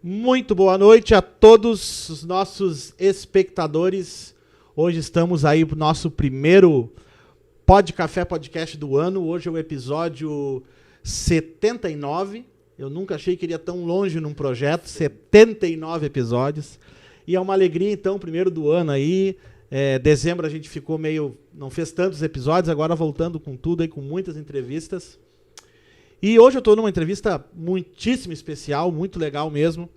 Muito boa noite a todos os nossos espectadores. Hoje estamos aí para o nosso primeiro Pod Café Podcast do ano. Hoje é o episódio 79. Eu nunca achei que iria tão longe num projeto. 79 episódios. E é uma alegria, então, primeiro do ano aí. Dezembro a gente ficou meio... não fez tantos episódios, agora voltando com tudo aí, com muitas entrevistas. E hoje eu estou numa entrevista muitíssimo especial, muito legal mesmo.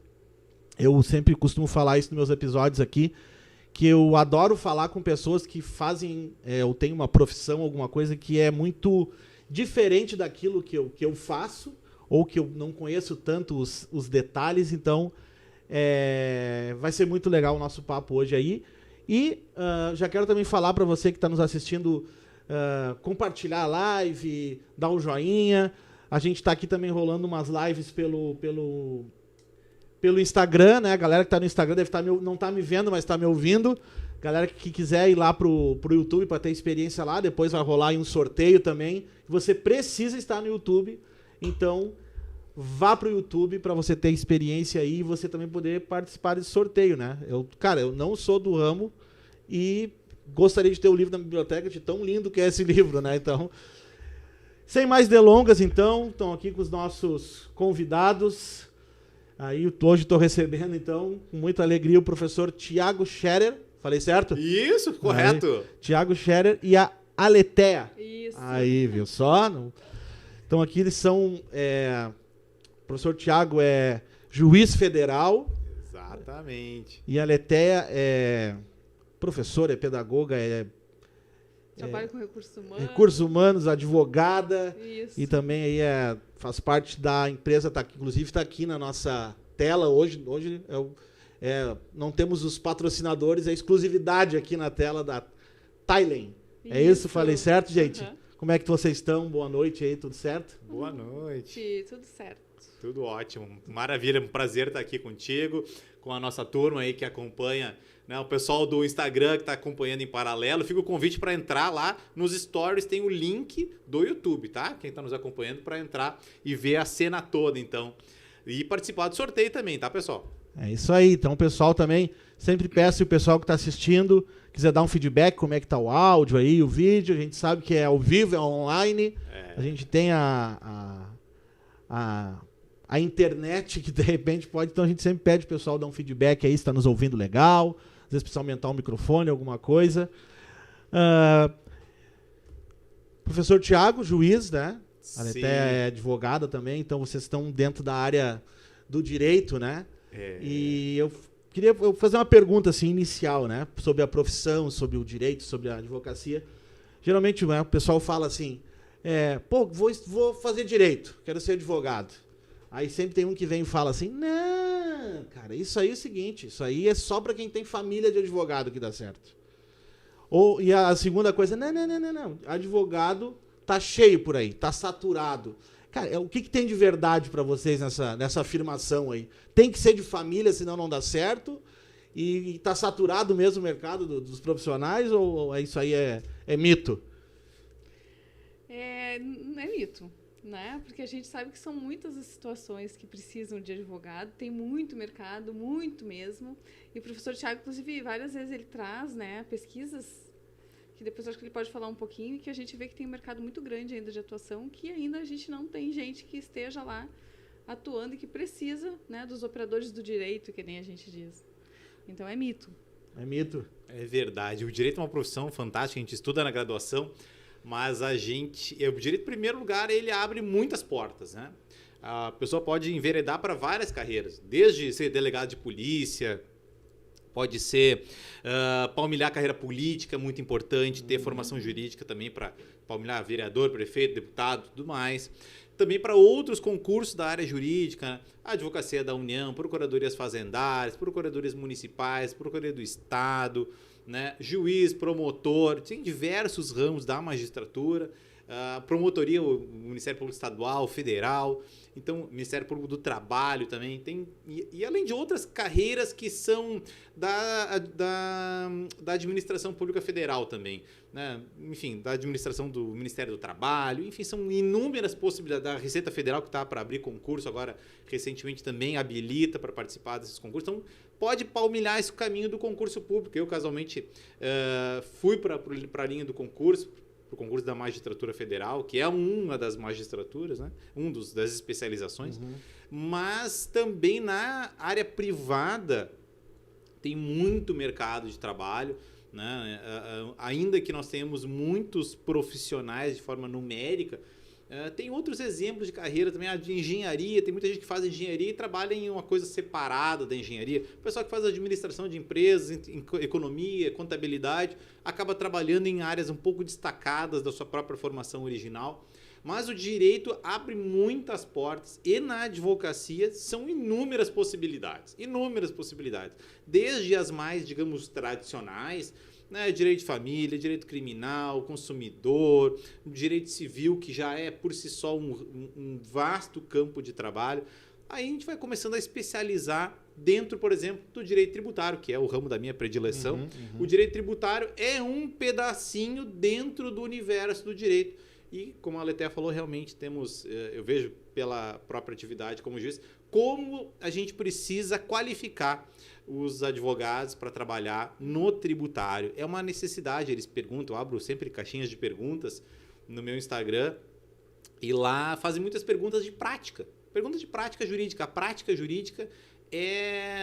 Eu sempre costumo falar isso nos meus episódios aqui, que eu adoro falar com pessoas que fazem, ou têm uma profissão, alguma coisa que é muito diferente daquilo que eu faço, ou que eu não conheço tanto os detalhes. Então, vai ser muito legal o nosso papo hoje aí. E já quero também falar para você que está nos assistindo, compartilhar a live, dar um joinha. A gente está aqui também rolando umas lives pelo Instagram, né? A galera que está no Instagram não está me vendo, mas está me ouvindo. Galera que quiser ir lá pro YouTube para ter experiência lá, depois vai rolar aí um sorteio também. Você precisa estar no YouTube, então vá pro YouTube para você ter experiência aí e você também poder participar desse sorteio, né? Eu não sou do ramo e gostaria de ter o livro na biblioteca, de tão lindo que é esse livro, né? Então... sem mais delongas, então, estão aqui com os nossos convidados. Aí hoje estou recebendo, então, com muita alegria, o professor Thiago Scherer. Falei certo? Isso, correto. Aí, Thiago Scherer e a Aletheia. Isso. Aí, viu só? Então aqui eles são... o professor Thiago é juiz federal. Exatamente. E a Aletheia é professora, é pedagoga, Trabalho com recursos humanos, advogada. Isso. E também aí faz parte da empresa, inclusive está aqui na nossa tela hoje. Hoje não temos os patrocinadores, é exclusividade aqui na tela da Thailand. É isso? Falei certo, gente? Uhum. Como é que vocês estão? Boa noite aí, tudo certo? Boa noite. Tudo certo. Tudo ótimo. Maravilha, um prazer estar aqui contigo, com a nossa turma aí que acompanha, né, o pessoal do Instagram que está acompanhando em paralelo. Fica o convite para entrar lá nos stories, tem o link do YouTube, tá? Quem está nos acompanhando para entrar e ver a cena toda, então. E participar do sorteio também, tá, pessoal? É isso aí. Então, o pessoal também, sempre peço, o pessoal que está assistindo, quiser dar um feedback, como é que tá o áudio aí, o vídeo. A gente sabe que é ao vivo, é online. A gente tem a internet que de repente pode, então a gente sempre pede o pessoal dar um feedback aí, se está nos ouvindo legal, às vezes precisa aumentar o microfone, alguma coisa. Professor Thiago, juiz, né? A Aletheia é advogada também, então vocês estão dentro da área do direito, né? E eu queria fazer uma pergunta assim, inicial, né? Sobre a profissão, sobre o direito, sobre a advocacia. Geralmente, né, o pessoal fala assim, vou fazer direito, quero ser advogado. Aí sempre tem um que vem e fala assim, não, cara, isso aí é o seguinte, isso aí é só para quem tem família de advogado que dá certo. E a segunda coisa, não, advogado tá cheio por aí, tá saturado. Cara, o que tem de verdade para vocês nessa afirmação aí? Tem que ser de família, senão não dá certo? E tá saturado mesmo o mercado dos profissionais ou isso aí é mito? É mito. Né? Porque a gente sabe que são muitas as situações que precisam de advogado, tem muito mercado, muito mesmo. E o professor Thiago, inclusive, várias vezes ele traz, né, pesquisas, que depois eu acho que ele pode falar um pouquinho, e que a gente vê que tem um mercado muito grande ainda de atuação, que ainda a gente não tem gente que esteja lá atuando e que precisa, né, dos operadores do direito, que nem a gente diz. Então é mito. É mito. É verdade. O direito é uma profissão fantástica, a gente estuda na graduação, mas o direito, em primeiro lugar, ele abre muitas portas, né? A pessoa pode enveredar para várias carreiras, desde ser delegado de polícia, pode ser palmilhar carreira política, muito importante, ter formação jurídica também para palmilhar vereador, prefeito, deputado, tudo mais. Também para outros concursos da área jurídica, né? A advocacia da União, procuradorias fazendárias, procuradorias municipais, procuradoria do Estado, né? Juiz, promotor, tem diversos ramos da magistratura. promotoria, o Ministério Público Estadual, Federal, então Ministério Público do Trabalho também, e além de outras carreiras que são da administração pública federal também, né? Enfim, da administração do Ministério do Trabalho, enfim, são inúmeras possibilidades. Da Receita Federal, que está para abrir concurso agora, recentemente também habilita para participar desses concursos. Então, pode palmilhar esse caminho do concurso público. Eu, casualmente, fui para a linha do concurso, para o concurso da Magistratura Federal, que é uma das magistraturas, né? Das especializações, mas também na área privada tem muito mercado de trabalho, né? Ainda que nós tenhamos muitos profissionais de forma numérica, tem outros exemplos de carreira também, de engenharia. Tem muita gente que faz engenharia e trabalha em uma coisa separada da engenharia. O pessoal que faz administração de empresas, economia, contabilidade, acaba trabalhando em áreas um pouco destacadas da sua própria formação original. Mas o direito abre muitas portas e na advocacia são inúmeras possibilidades. Desde as mais, digamos, tradicionais, né, direito de família, direito criminal, consumidor, direito civil, que já é por si só um vasto campo de trabalho. Aí a gente vai começando a especializar dentro, por exemplo, do direito tributário, que é o ramo da minha predileção. O direito tributário é um pedacinho dentro do universo do direito. E, como a Letéia falou, realmente temos, eu vejo pela própria atividade como juiz, como a gente precisa qualificar os advogados para trabalhar no tributário. É uma necessidade, eles perguntam, eu abro sempre caixinhas de perguntas no meu Instagram, e lá fazem muitas perguntas de prática. Perguntas de prática jurídica. A prática jurídica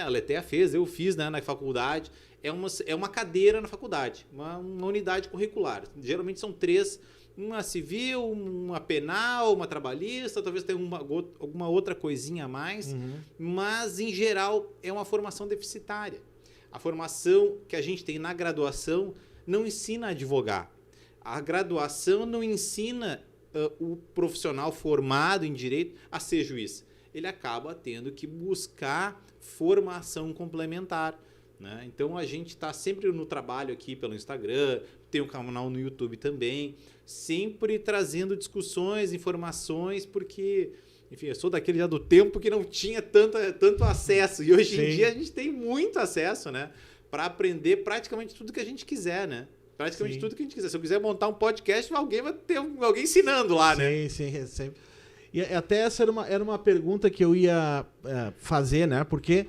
a Letéia fez, eu fiz, né, na faculdade, é uma cadeira na faculdade, uma unidade curricular. Geralmente são 3, uma civil, uma penal, uma trabalhista, talvez tenha alguma outra coisinha a mais, mas, em geral, é uma formação deficitária. A formação que a gente tem na graduação não ensina a advogar. A graduação não ensina o profissional formado em direito a ser juiz. Ele acaba tendo que buscar formação complementar, né? Então, a gente está sempre no trabalho aqui pelo Instagram, tem um canal no YouTube também, sempre trazendo discussões, informações, porque, enfim, eu sou daquele já do tempo que não tinha tanto acesso, e hoje em dia a gente tem muito acesso, né? Para aprender praticamente tudo que a gente quiser, né? Praticamente tudo que a gente quiser. Se eu quiser montar um podcast, alguém vai ter alguém ensinando lá, né? Sim, sempre. E até essa era uma pergunta que eu ia fazer, né? Porque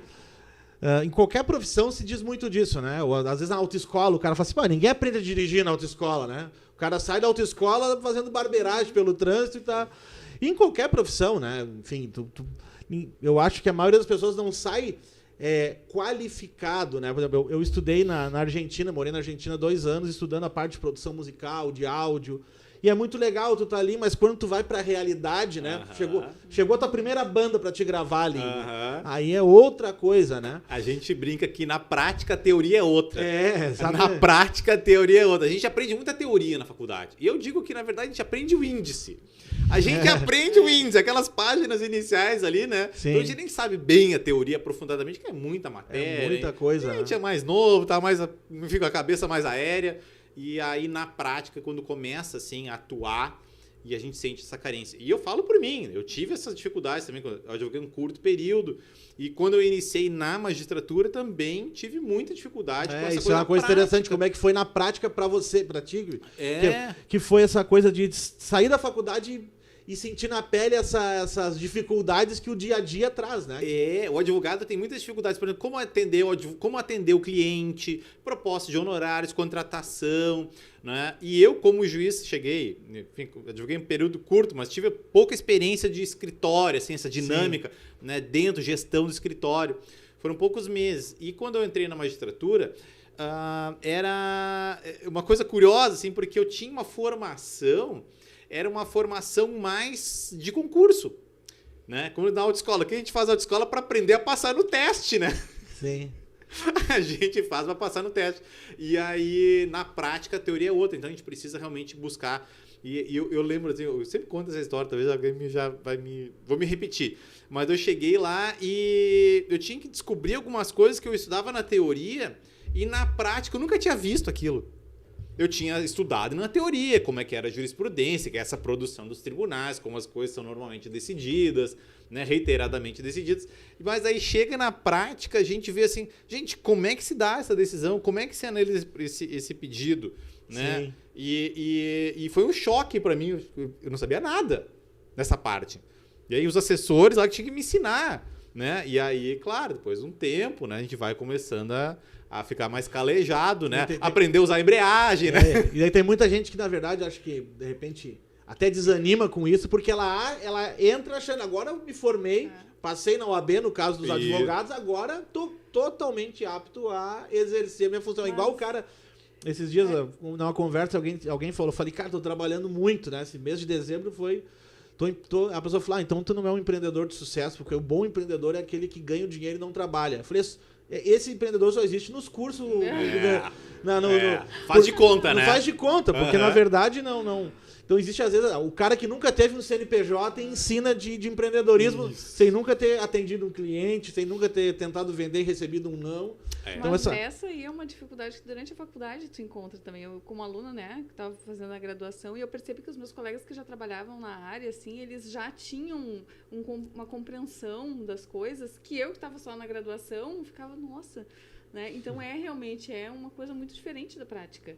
em qualquer profissão se diz muito disso, né? Ou, às vezes na autoescola o cara fala assim, ninguém aprende a dirigir na autoescola, né? O cara sai da autoescola fazendo barbeiragem pelo trânsito e tá... E em qualquer profissão, né? Enfim, eu acho que a maioria das pessoas não sai qualificado, né? Por exemplo, eu estudei na Argentina, morei na Argentina 2 anos estudando a parte de produção musical, de áudio. E é muito legal tu tá ali, mas quando tu vai pra realidade, né? Chegou a tua primeira banda pra te gravar ali. Aí é outra coisa, né? A gente brinca que na prática a teoria é outra. Exatamente. Na prática a teoria é outra. A gente aprende muita teoria na faculdade. E eu digo que, na verdade, a gente aprende o índice. A gente aprende o índice, aquelas páginas iniciais ali, né? Sim. Então a gente nem sabe bem a teoria aprofundadamente, que é muita matéria. É muita coisa. A gente é mais novo, fica com a cabeça mais aérea. E aí, na prática, quando começa assim, a atuar, e a gente sente essa carência. E eu falo por mim, eu tive essas dificuldades também, eu advoguei um curto período. E quando eu iniciei na magistratura, também tive muita dificuldade com essa isso é uma coisa prática. interessante, como é que foi na prática para você, para ti? Que foi essa coisa de sair da faculdade e sentir na pele essas dificuldades que o dia a dia traz, né? O advogado tem muitas dificuldades, por exemplo, como atender o cliente, proposta de honorários, contratação, né? E eu, como juiz, advoguei um período curto, mas tive pouca experiência de escritório, assim, essa dinâmica, né, dentro, gestão do escritório. Foram poucos meses. E quando eu entrei na magistratura, era uma coisa curiosa, assim, porque eu tinha uma formação... Era uma formação mais de concurso, né? Como na autoescola. Que a gente faz a autoescola para aprender a passar no teste, né? Sim. A gente faz para passar no teste. E aí, na prática, a teoria é outra. Então, a gente precisa realmente buscar. E eu lembro, assim, eu sempre conto essa história, talvez alguém vou me repetir. Mas eu cheguei lá e eu tinha que descobrir algumas coisas que eu estudava na teoria e na prática eu nunca tinha visto aquilo. eu tinha estudado na teoria como é que era a jurisprudência, que é essa produção dos tribunais, como as coisas são normalmente decididas, né, reiteradamente decididas. Mas aí chega na prática, a gente vê assim, gente, como é que se dá essa decisão? Como é que se analisa esse pedido? Né? Sim. E foi um choque para mim, eu não sabia nada nessa parte. E aí os assessores lá que tinham que me ensinar, né? E aí, claro, depois de um tempo, né, a gente vai começando a ficar mais calejado, né? Aprender a usar a embreagem, né? E aí tem muita gente que, na verdade, acho que, de repente, até desanima com isso, porque ela entra achando, agora eu me formei, passei na OAB, no caso dos advogados, agora tô totalmente apto a exercer a minha função. Igual o cara, esses dias, numa conversa, alguém falou, falei, cara, tô trabalhando muito, né? Esse mês de dezembro foi... a pessoa falou, então tu não é um empreendedor de sucesso, porque o bom empreendedor é aquele que ganha o dinheiro e não trabalha. Eu falei, esse empreendedor só existe nos cursos... Faz de conta, né? Não faz de conta, porque na verdade não... Então existe às vezes o cara que nunca teve um CNPJ e ensina de empreendedorismo sem nunca ter atendido um cliente, sem nunca ter tentado vender e recebido um não. Então, mas essa aí é uma dificuldade que durante a faculdade tu encontra também. Eu, como aluna, né, que estava fazendo a graduação, e eu percebi que os meus colegas que já trabalhavam na área, assim, eles já tinham uma compreensão das coisas que eu que estava só na graduação ficava, nossa, né? Então realmente uma coisa muito diferente da prática.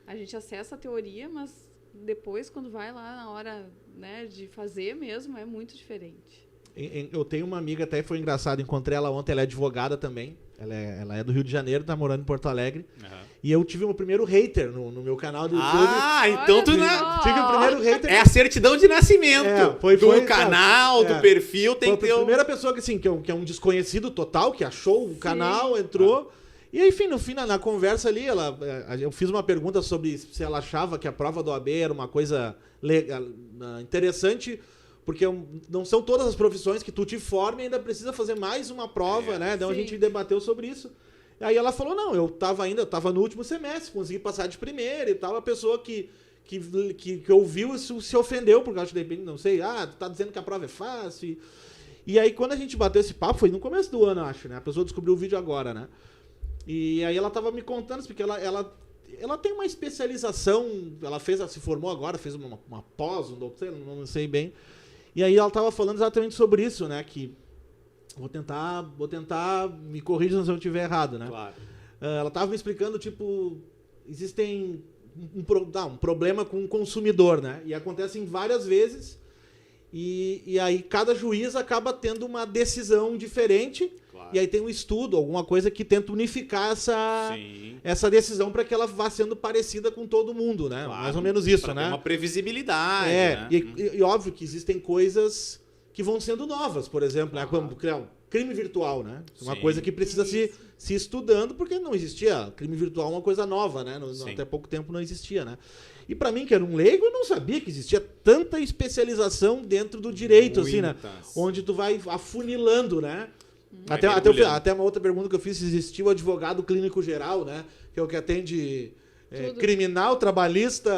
A gente acessa a teoria, mas depois, quando vai lá na hora, né, de fazer mesmo, é muito diferente. Eu tenho uma amiga, até foi engraçado, encontrei ela ontem, ela é advogada também, ela é do Rio de Janeiro, tá morando em Porto Alegre, e eu tive o meu primeiro hater no meu canal do YouTube. Então tu tive o primeiro hater. É a certidão de nascimento do canal, do perfil, tem que ter... A primeira pessoa que, assim, que é um desconhecido total, que achou o canal, entrou... E aí, enfim, no fim, na conversa ali, eu fiz uma pergunta sobre se ela achava que a prova do OAB era uma coisa interessante, porque não são todas as profissões que tu te forma e ainda precisa fazer mais uma prova, né? Então a gente debateu sobre isso. E aí ela falou, não, eu tava no último semestre, consegui passar de primeira e tal. A pessoa que ouviu isso se ofendeu, porque eu acho que de repente, não sei, tu tá dizendo que a prova é fácil. E aí quando a gente bateu esse papo, foi no começo do ano, acho, né? A pessoa descobriu o vídeo agora, né? E aí ela tava me contando, porque ela tem uma especialização, se formou agora, fez uma pós, um doutorado, não sei bem. E aí ela tava falando exatamente sobre isso, né? Que vou tentar me corrigir se eu estiver errado, né? Claro. Ela tava me explicando, tipo, existem um problema com o consumidor, né? E acontecem várias vezes. E aí cada juiz acaba tendo uma decisão diferente. Claro. E aí tem um estudo, alguma coisa que tenta unificar essa decisão para que ela vá sendo parecida com todo mundo, né? Claro, mais ou menos isso, né? Uma previsibilidade, né? E óbvio que existem coisas que vão sendo novas, por exemplo, né? Como criar um crime virtual, né? Uma coisa que precisa se estudando, porque não existia crime virtual, uma coisa nova, né? Até pouco tempo não existia, né? E para mim, que era um leigo, eu não sabia que existia tanta especialização dentro do direito, assim, né? Onde tu vai afunilando, né? Até uma outra pergunta que eu fiz, se existia o advogado clínico geral, né? Que é o que atende criminal, trabalhista,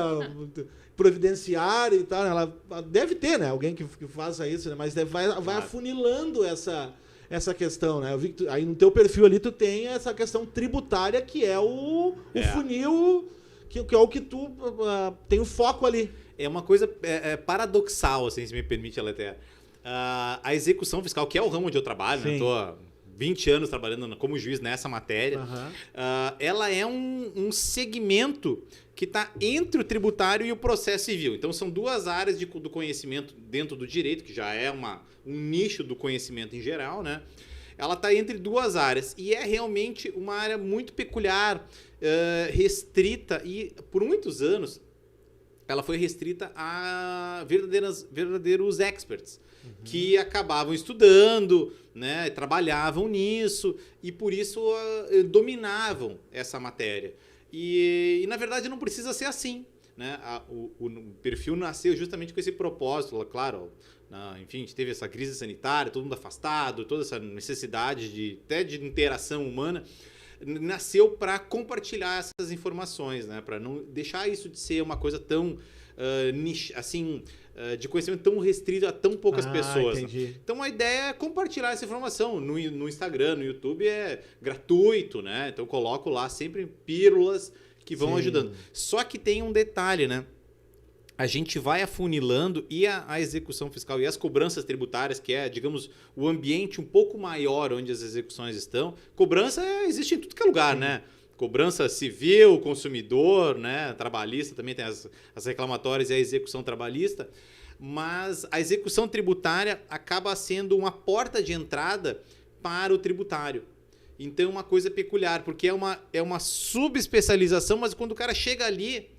providenciário e tal. Ela deve ter, né? Alguém que faça isso, né? Mas vai afunilando essa questão, né? Eu vi que aí no teu perfil ali tu tem essa questão tributária, que é o funil... Que é o que tu tem o foco ali. É uma coisa paradoxal, assim, se me permite, Aleter. A execução fiscal, que é o ramo onde eu trabalho, né? Estou há 20 anos trabalhando como juiz nessa matéria, ela é um segmento que está entre o tributário e o processo civil. Então, são duas áreas do conhecimento dentro do direito, que já é um nicho do conhecimento em geral, né? Ela está entre duas áreas e é realmente uma área muito peculiar, restrita, e por muitos anos ela foi restrita a verdadeiros experts, que acabavam estudando, né, trabalhavam nisso e por isso dominavam essa matéria. E na verdade não precisa ser assim, né? O perfil nasceu justamente com esse propósito, claro. Enfim, a gente teve essa crise sanitária, todo mundo afastado, toda essa necessidade até de interação humana, nasceu para compartilhar essas informações, né? Para não deixar isso de ser uma coisa tão de conhecimento tão restrito a tão poucas pessoas. Né? Então a ideia é compartilhar essa informação no Instagram, no YouTube é gratuito, né? Então eu coloco lá sempre pílulas que vão Sim. ajudando. Só que tem um detalhe, né? A gente vai afunilando e a execução fiscal e as cobranças tributárias, que é, digamos, o ambiente um pouco maior onde as execuções estão. Cobrança existe em tudo que é lugar, né? Cobrança civil, consumidor, né? Trabalhista, também tem as reclamatórias e a execução trabalhista. Mas a execução tributária acaba sendo uma porta de entrada para o tributário. Então é uma coisa peculiar, porque é uma subespecialização, mas quando o cara chega ali,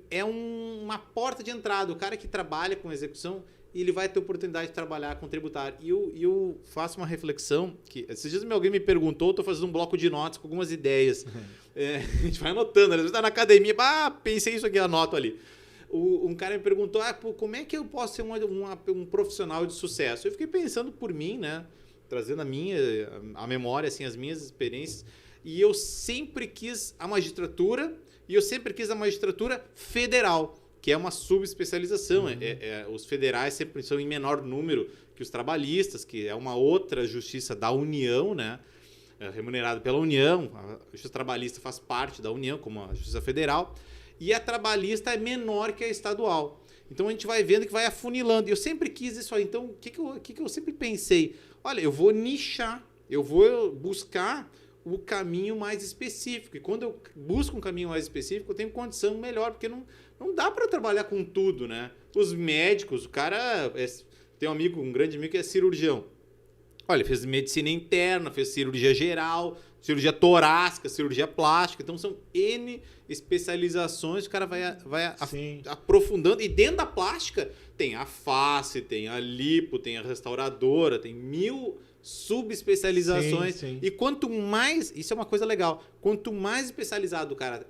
é uma porta de entrada. O cara que trabalha com execução, ele vai ter oportunidade de trabalhar com tributário. E eu faço uma reflexão, que esses dias alguém me perguntou, estou fazendo um bloco de notas com algumas ideias. A gente vai anotando, às vezes está na academia, pensei isso aqui, anoto ali. Um cara me perguntou, como é que eu posso ser um profissional de sucesso? Eu fiquei pensando por mim, né? Trazendo a memória, assim, as minhas experiências. E eu sempre quis a magistratura, e eu sempre quis a magistratura federal, que é uma subespecialização. Os federais sempre são em menor número que os trabalhistas, que é uma outra justiça da União, né? Remunerada pela União. A justiça trabalhista faz parte da União, como a justiça federal. E a trabalhista é menor que a estadual. Então a gente vai vendo que vai afunilando. E eu sempre quis isso aí. Então o que eu sempre pensei? Olha, eu vou nichar, eu vou buscar o caminho mais específico. E quando eu busco um caminho mais específico, eu tenho condição melhor, porque não dá para trabalhar com tudo, né? Os médicos, o cara... tem um grande amigo que é cirurgião. Olha, fez medicina interna, fez cirurgia geral, cirurgia torácica, cirurgia plástica. Então, são N especializações que o cara vai aprofundando. E dentro da plástica tem a face, tem a lipo, tem a restauradora, tem 1000 subespecializações. Sim. E quanto mais... Isso é uma coisa legal. Quanto mais especializado o cara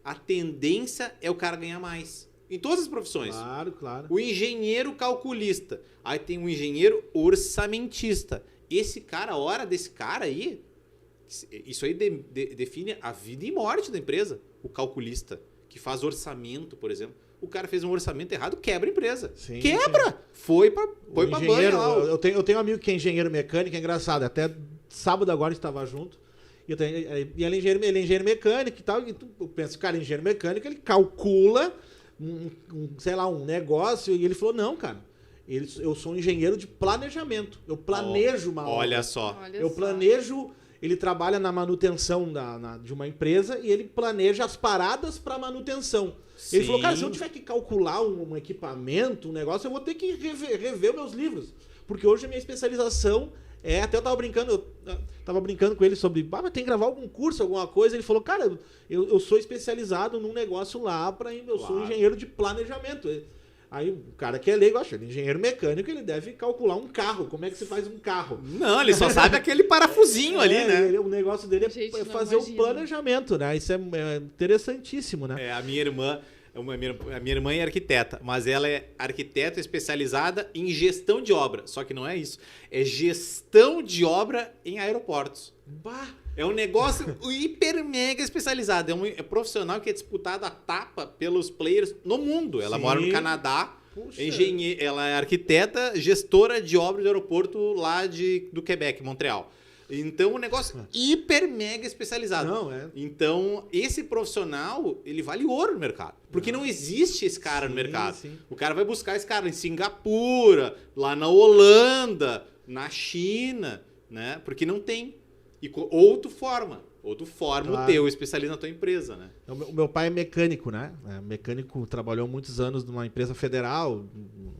a tendência é o cara ganhar mais. Em todas as profissões. Claro. O engenheiro calculista. Aí tem o engenheiro orçamentista. A hora desse cara aí, isso aí define a vida e morte da empresa. O calculista, que faz orçamento, por exemplo. O cara fez um orçamento errado, quebra a empresa. Quebra! Sim. Foi pra banha lá. Eu tenho um amigo que é engenheiro mecânico, é engraçado. Até sábado agora a gente estava junto. E ele é engenheiro mecânico e tal. E eu penso, cara, engenheiro mecânico, ele calcula... um negócio, e ele falou, não, cara, eu sou um engenheiro de planejamento, eu planejo uma obra. Olha só. Eu planejo, ele trabalha na manutenção de uma empresa e ele planeja as paradas para manutenção. Sim. Ele falou, cara, se eu tiver que calcular um equipamento, um negócio, eu vou ter que rever meus livros, porque hoje a minha especialização até eu tava brincando com ele sobre, mas tem que gravar algum curso, alguma coisa. Ele falou, cara, eu sou especializado num negócio lá, eu sou engenheiro de planejamento. Aí o cara que é leigo, acha, ele é engenheiro mecânico, ele deve calcular um carro. Como é que se faz um carro? Não, ele só sabe aquele parafusinho ali, né? O negócio dele é fazer o planejamento, né? Isso é interessantíssimo, né? A minha irmã é arquiteta, mas ela é arquiteta especializada em gestão de obra. Só que não é isso. É gestão de obra em aeroportos. É um negócio hiper mega especializado. É profissional que é disputado a tapa pelos players no mundo. Ela mora no Canadá. Ela é arquiteta, gestora de obra do aeroporto lá do Quebec, Montreal. Então, um negócio hiper mega especializado. Então, esse profissional, ele vale ouro no mercado. Porque não existe esse cara no mercado. Sim. O cara vai buscar esse cara em Singapura, lá na Holanda, na China, né? Porque não tem. Ou tu forma o teu especialista na tua empresa, né? O meu pai é mecânico, né? Mecânico, trabalhou muitos anos numa empresa federal,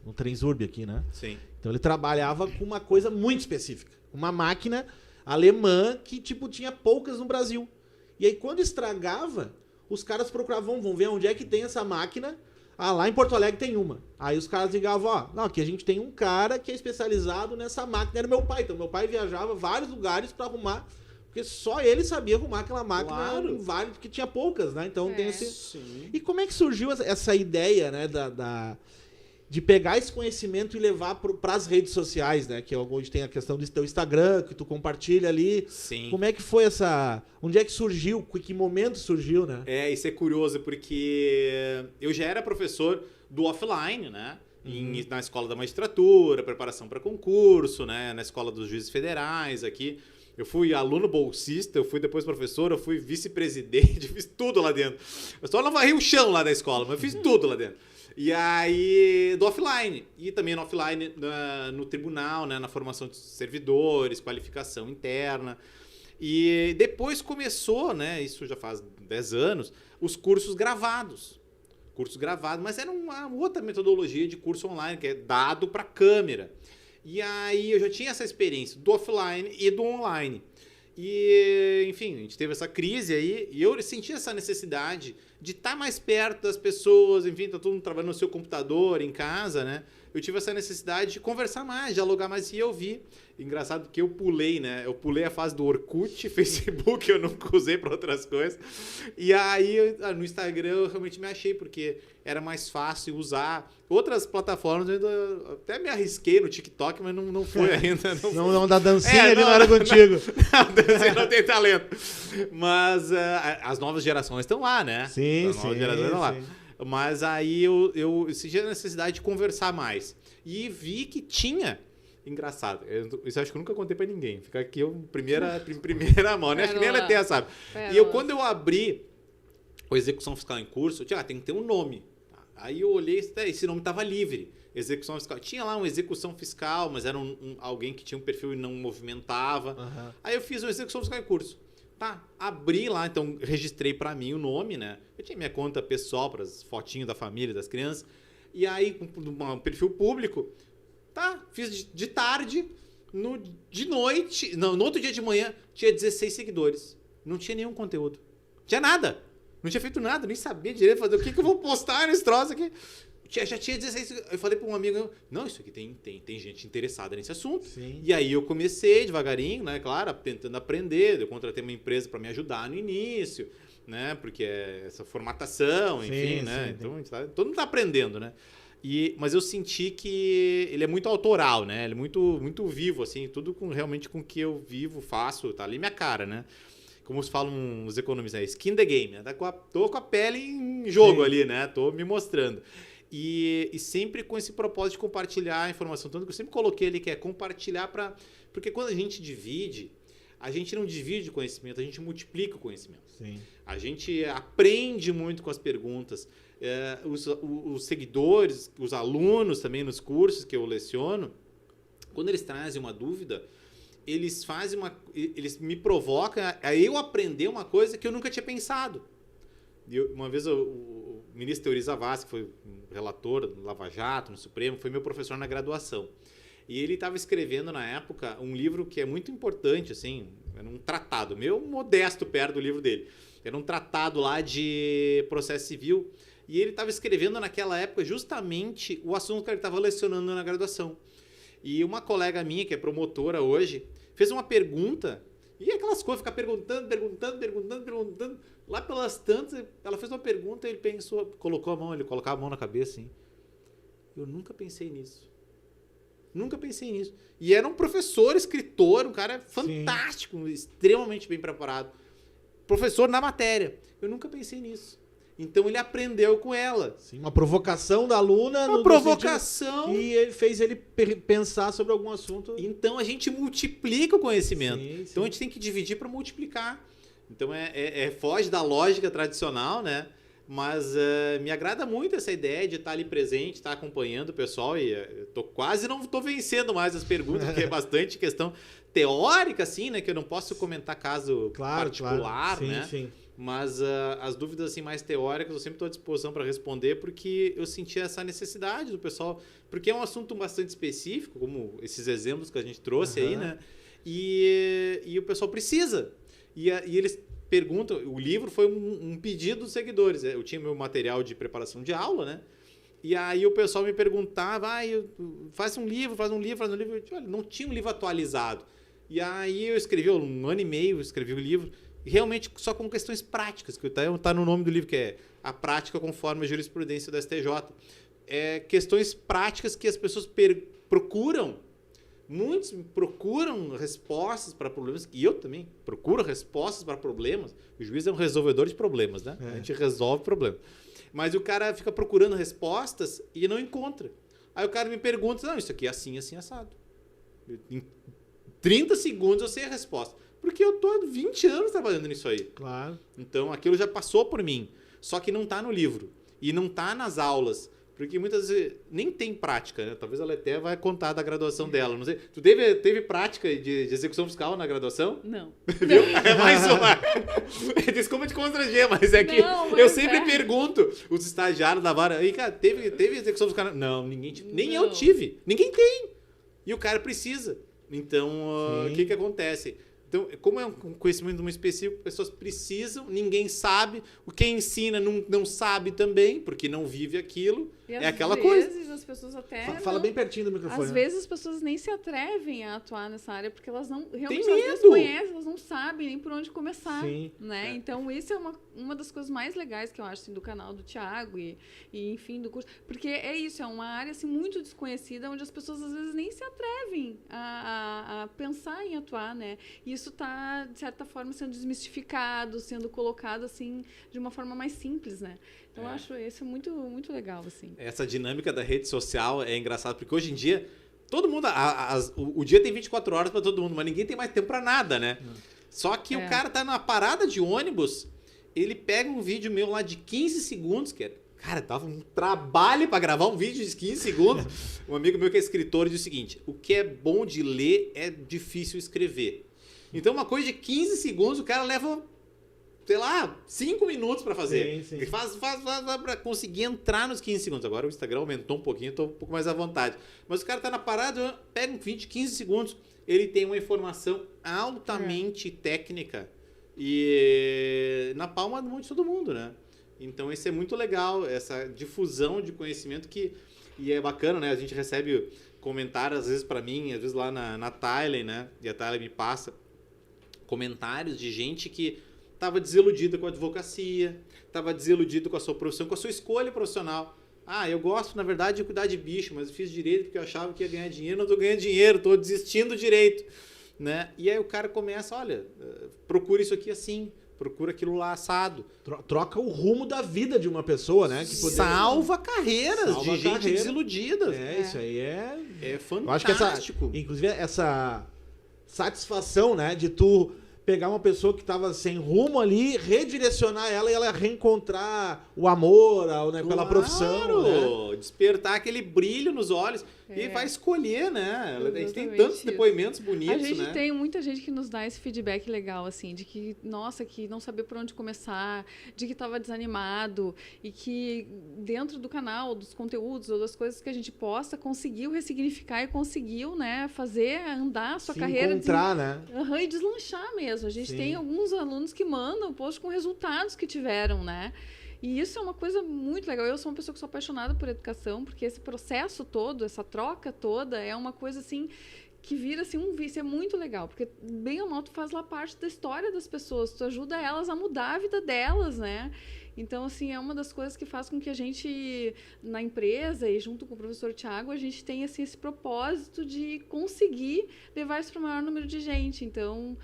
no Transurb aqui, né? Sim. Então, ele trabalhava com uma coisa muito específica. Uma máquina alemã que, tinha poucas no Brasil. E aí, quando estragava, os caras procuravam, vão ver onde é que tem essa máquina. Lá em Porto Alegre tem uma. Aí os caras ligavam, aqui a gente tem um cara que é especializado nessa máquina. Era meu pai. Então, meu pai viajava vários lugares para arrumar, porque só ele sabia arrumar aquela máquina em vários, porque tinha poucas, né? Então, tem esse... Sim. E como é que surgiu essa ideia, né, de pegar esse conhecimento e levar para as redes sociais, né? Que é onde tem a questão do teu Instagram, que tu compartilha ali. Sim. Como é que foi onde é que surgiu? Que momento surgiu, né? Isso é curioso, porque eu já era professor do offline, né? Na escola da magistratura, preparação para concurso, né? Na escola dos juízes federais aqui. Eu fui aluno bolsista, eu fui depois professor, eu fui vice-presidente, fiz tudo lá dentro. Eu só não varri o chão lá da escola, mas eu fiz tudo lá dentro. E aí, do offline. E também no offline, no tribunal, né, na formação de servidores, qualificação interna. E depois começou, né, isso já faz 10 anos, os cursos gravados. Cursos gravados, mas era uma outra metodologia de curso online, que é dado para câmera. E aí eu já tinha essa experiência do offline e do online. E, enfim, a gente teve essa crise aí e eu senti essa necessidade de estar mais perto das pessoas, enfim, tá todo mundo trabalhando no seu computador, em casa, né? Eu tive essa necessidade de conversar mais, dialogar mais, e eu vi. Engraçado que eu pulei, né? Eu pulei a fase do Orkut, Facebook eu nunca usei para outras coisas. E aí, no Instagram eu realmente me achei, porque era mais fácil usar. Outras plataformas, eu até me arrisquei no TikTok, mas não foi ainda. Não dá dancinha ali na hora contigo. Não, dancinha não tem talento. Mas as novas gerações estão lá, né? Sim, as novas gerações estão lá. Mas aí eu senti a necessidade de conversar mais. E vi que tinha. Engraçado. Isso eu acho que eu nunca contei pra ninguém. Fica aqui primeira mão. Acho que nem ela tem, sabe? E quando eu abri a execução fiscal em curso, eu tinha, tem que ter um nome. Aí eu olhei, esse nome estava livre. Execução fiscal. Tinha lá uma execução fiscal, mas era alguém que tinha um perfil e não movimentava. Uhum. Aí eu fiz uma execução fiscal em curso. Tá, abri lá, então registrei para mim o nome, né? Eu tinha minha conta pessoal para as fotinhos da família, das crianças. E aí, com um perfil público, tá, fiz de tarde, de noite, no outro dia de manhã, tinha 16 seguidores. Não tinha nenhum conteúdo. Tinha nada. Não tinha feito nada, nem sabia direito fazer o que eu vou postar nesse troço aqui. Já tinha 16. Eu falei para um amigo, não, isso aqui tem gente interessada nesse assunto. Sim. E aí eu comecei devagarinho, né, claro, tentando aprender. Eu contratei uma empresa para me ajudar no início, né, porque é essa formatação, enfim, sim, né. Sim, então todo mundo tá aprendendo, né. Mas eu senti que ele é muito autoral, né, ele é muito, muito vivo, assim, tudo realmente com o que eu vivo, faço, tá ali minha cara, né. Como falam os economistas, skin the game, né? Tô com a pele em jogo, sim, ali, né? Tô me mostrando. E sempre com esse propósito de compartilhar a informação. Tanto que eu sempre coloquei ali que é compartilhar porque quando a gente divide, a gente não divide conhecimento, a gente multiplica o conhecimento. Sim. A gente aprende muito com as perguntas. Os seguidores, os alunos também nos cursos que eu leciono, quando eles trazem uma dúvida, eles eles me provocam a eu aprender uma coisa que eu nunca tinha pensado. Uma vez o ministro Teori Zavascki, que foi um relator do Lava Jato, no Supremo, foi meu professor na graduação. E ele estava escrevendo, na época, um livro que é muito importante, assim, era um tratado, meu modesto perto do livro dele. Era um tratado lá de processo civil. E ele estava escrevendo, naquela época, justamente o assunto que ele estava lecionando na graduação. E uma colega minha, que é promotora hoje, fez uma pergunta, e aquelas coisas, ficar perguntando. Lá pelas tantas, ela fez uma pergunta, ele pensou, ele colocava a mão na cabeça, assim. Eu nunca pensei nisso. E era um professor, escritor, um cara fantástico, sim, extremamente bem preparado. Professor na matéria. Eu nunca pensei nisso. Então ele aprendeu com ela. Sim, uma provocação da aluna. Uma provocação. E ele fez ele pensar sobre algum assunto. Então a gente multiplica o conhecimento. Sim, então a gente tem que dividir para multiplicar. Então foge da lógica tradicional, né? Mas me agrada muito essa ideia de estar ali presente, estar acompanhando o pessoal. E não estou vencendo mais as perguntas, porque é bastante questão teórica, assim, né? Que eu não posso comentar caso particular, sim, né? Sim. Mas as dúvidas assim, mais teóricas eu sempre estou à disposição para responder, porque eu senti essa necessidade do pessoal, porque é um assunto bastante específico, como esses exemplos que a gente trouxe aí, né? E o pessoal precisa. E eles perguntam, o livro foi um pedido dos seguidores. Eu tinha meu material de preparação de aula, né? E aí o pessoal me perguntava, faz um livro. Olha, não tinha um livro atualizado. E aí eu escrevi, 1 ano e meio, escrevi o livro, realmente só com questões práticas, que está no nome do livro, que é A Prática Conforme a Jurisprudência do STJ. Questões práticas que as pessoas procuram. Muitos procuram respostas para problemas, e eu também procuro respostas para problemas. O juiz é um resolvedor de problemas, né? A gente resolve problemas. Mas o cara fica procurando respostas e não encontra. Aí o cara me pergunta, não, isso aqui é assim, assim, assado. Em 30 segundos eu sei a resposta. Porque eu tô há 20 anos trabalhando nisso aí. Claro. Então, aquilo já passou por mim. Só que não tá no livro. E não tá nas aulas. Porque muitas vezes nem tem prática, né? Talvez ela até vai contar da graduação dela. Não sei. Tu teve prática de execução fiscal na graduação? Não. Viu? É mais uma. Desculpa te constranger, mas é que Não, mas eu sempre pergunto os estagiários da vara. Aí, cara, teve execução fiscal? Não, ninguém. Nem eu tive. Ninguém tem. E o cara precisa. Então, o que acontece? Então, como é um conhecimento muito específico, pessoas precisam, ninguém sabe, quem ensina não sabe também, porque não vive aquilo. E é aquela coisa. Às vezes as pessoas até... Fala bem pertinho do microfone. Às vezes as pessoas nem se atrevem a atuar nessa área, porque elas não realmente Tem elas medo. não conhecem, elas não sabem nem por onde começar. Sim. Né? Então, isso é uma das coisas mais legais que eu acho assim, do canal do Thiago e, enfim, do curso. Porque é isso, é uma área assim, muito desconhecida, onde as pessoas às vezes nem se atrevem a pensar em atuar, né? E isso está, de certa forma, sendo desmistificado, sendo colocado assim, de uma forma mais simples, né? Então, eu acho isso muito, muito legal, assim. Essa dinâmica da rede social é engraçada, porque hoje em dia, todo mundo... o dia tem 24 horas para todo mundo, mas ninguém tem mais tempo para nada, né? Só que o cara tá numa parada de ônibus, ele pega um vídeo meu lá de 15 segundos, que cara, tava um trabalho para gravar um vídeo de 15 segundos. Um amigo meu que é escritor diz o seguinte, o que é bom de ler é difícil escrever. Então, uma coisa de 15 segundos, o cara leva... sei lá, 5 minutos pra fazer. Sim. Ele faz pra conseguir entrar nos 15 segundos. Agora o Instagram aumentou um pouquinho, tô um pouco mais à vontade. Mas o cara tá na parada, pega um vídeo de 15 segundos, ele tem uma informação altamente técnica e na palma da mão de todo mundo, né? Então isso é muito legal, essa difusão de conhecimento e é bacana, né? A gente recebe comentários, às vezes pra mim, às vezes lá na Thailand, né? E a Thailand me passa comentários de gente que estava desiludida com a advocacia, estava desiludida com a sua profissão, com a sua escolha profissional. Ah, eu gosto, na verdade, de cuidar de bicho, mas eu fiz direito porque eu achava que ia ganhar dinheiro, não estou ganhando dinheiro, estou desistindo do direito. Né? E aí o cara começa, olha, procura isso aqui assim, procura aquilo lá assado. Troca o rumo da vida de uma pessoa, né? Que Salva carreiras de gente desiludida. Isso aí é fantástico. Eu acho que inclusive essa satisfação, né, de tu pegar uma pessoa que estava sem rumo ali, redirecionar ela e ela reencontrar o amor, né, pela profissão. Né? Despertar aquele brilho nos olhos e vai escolher, né? A gente tem tantos depoimentos bonitos, a gente né? tem muita gente que nos dá esse feedback legal, assim, de que, nossa, que não sabia por onde começar, de que estava desanimado e que dentro do canal, dos conteúdos ou das coisas que a gente posta, conseguiu ressignificar e conseguiu, né, fazer andar a sua carreira. Encontrar, né? E deslanchar mesmo. A gente tem alguns alunos que mandam post com resultados que tiveram, né? E isso é uma coisa muito legal. Eu sou uma pessoa que sou apaixonada por educação, porque esse processo todo, essa troca toda, é uma coisa assim que vira assim um vício. É muito legal, porque bem ou mal tu faz lá parte da história das pessoas, tu ajuda elas a mudar a vida delas, né? Então, assim, é uma das coisas que faz com que a gente, na empresa e junto com o professor Thiago, a gente tenha assim, esse propósito de conseguir levar isso para o maior número de gente. Então,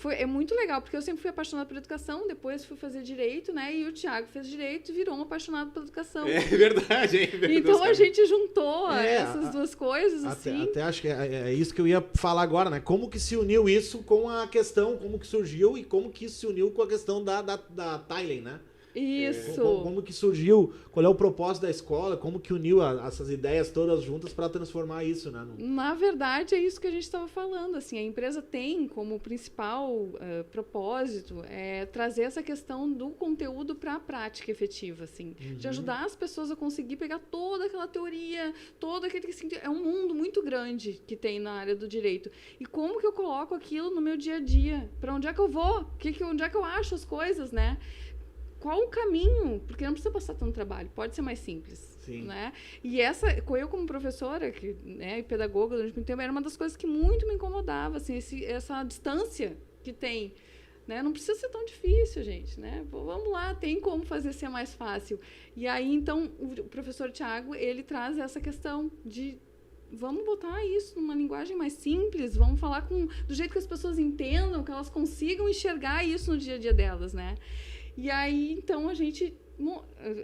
é muito legal, porque eu sempre fui apaixonada por educação, depois fui fazer direito, né? E o Thiago fez direito e virou um apaixonado por educação. É verdade, hein? Então a gente juntou essas duas coisas, assim. Até acho que é isso que eu ia falar agora, né? Como que se uniu isso com a questão, como que surgiu e como que isso se uniu com a questão da Thailand, né? Isso. Como que surgiu, qual é o propósito da escola, como que uniu essas ideias todas juntas para transformar isso, né? Na verdade, é isso que a gente estava falando, assim, a empresa tem como principal propósito trazer essa questão do conteúdo para a prática efetiva, assim, de ajudar as pessoas a conseguir pegar toda aquela teoria, todo aquele, assim, é um mundo muito grande que tem na área do direito, e como que eu coloco aquilo no meu dia a dia, para onde é que eu vou, onde é que eu acho as coisas, né? Qual o caminho? Porque não precisa passar tanto trabalho, pode ser mais simples. Sim. Né? E eu como professora e pedagoga durante muito tempo, era uma das coisas que muito me incomodava, assim, essa distância que tem. Né? Não precisa ser tão difícil, gente. Né? Vamos lá, tem como fazer ser mais fácil. E aí, então, o professor Thiago, ele traz essa questão de vamos botar isso numa linguagem mais simples, vamos falar do jeito que as pessoas entendam, que elas consigam enxergar isso no dia a dia delas, né? E aí, então, a gente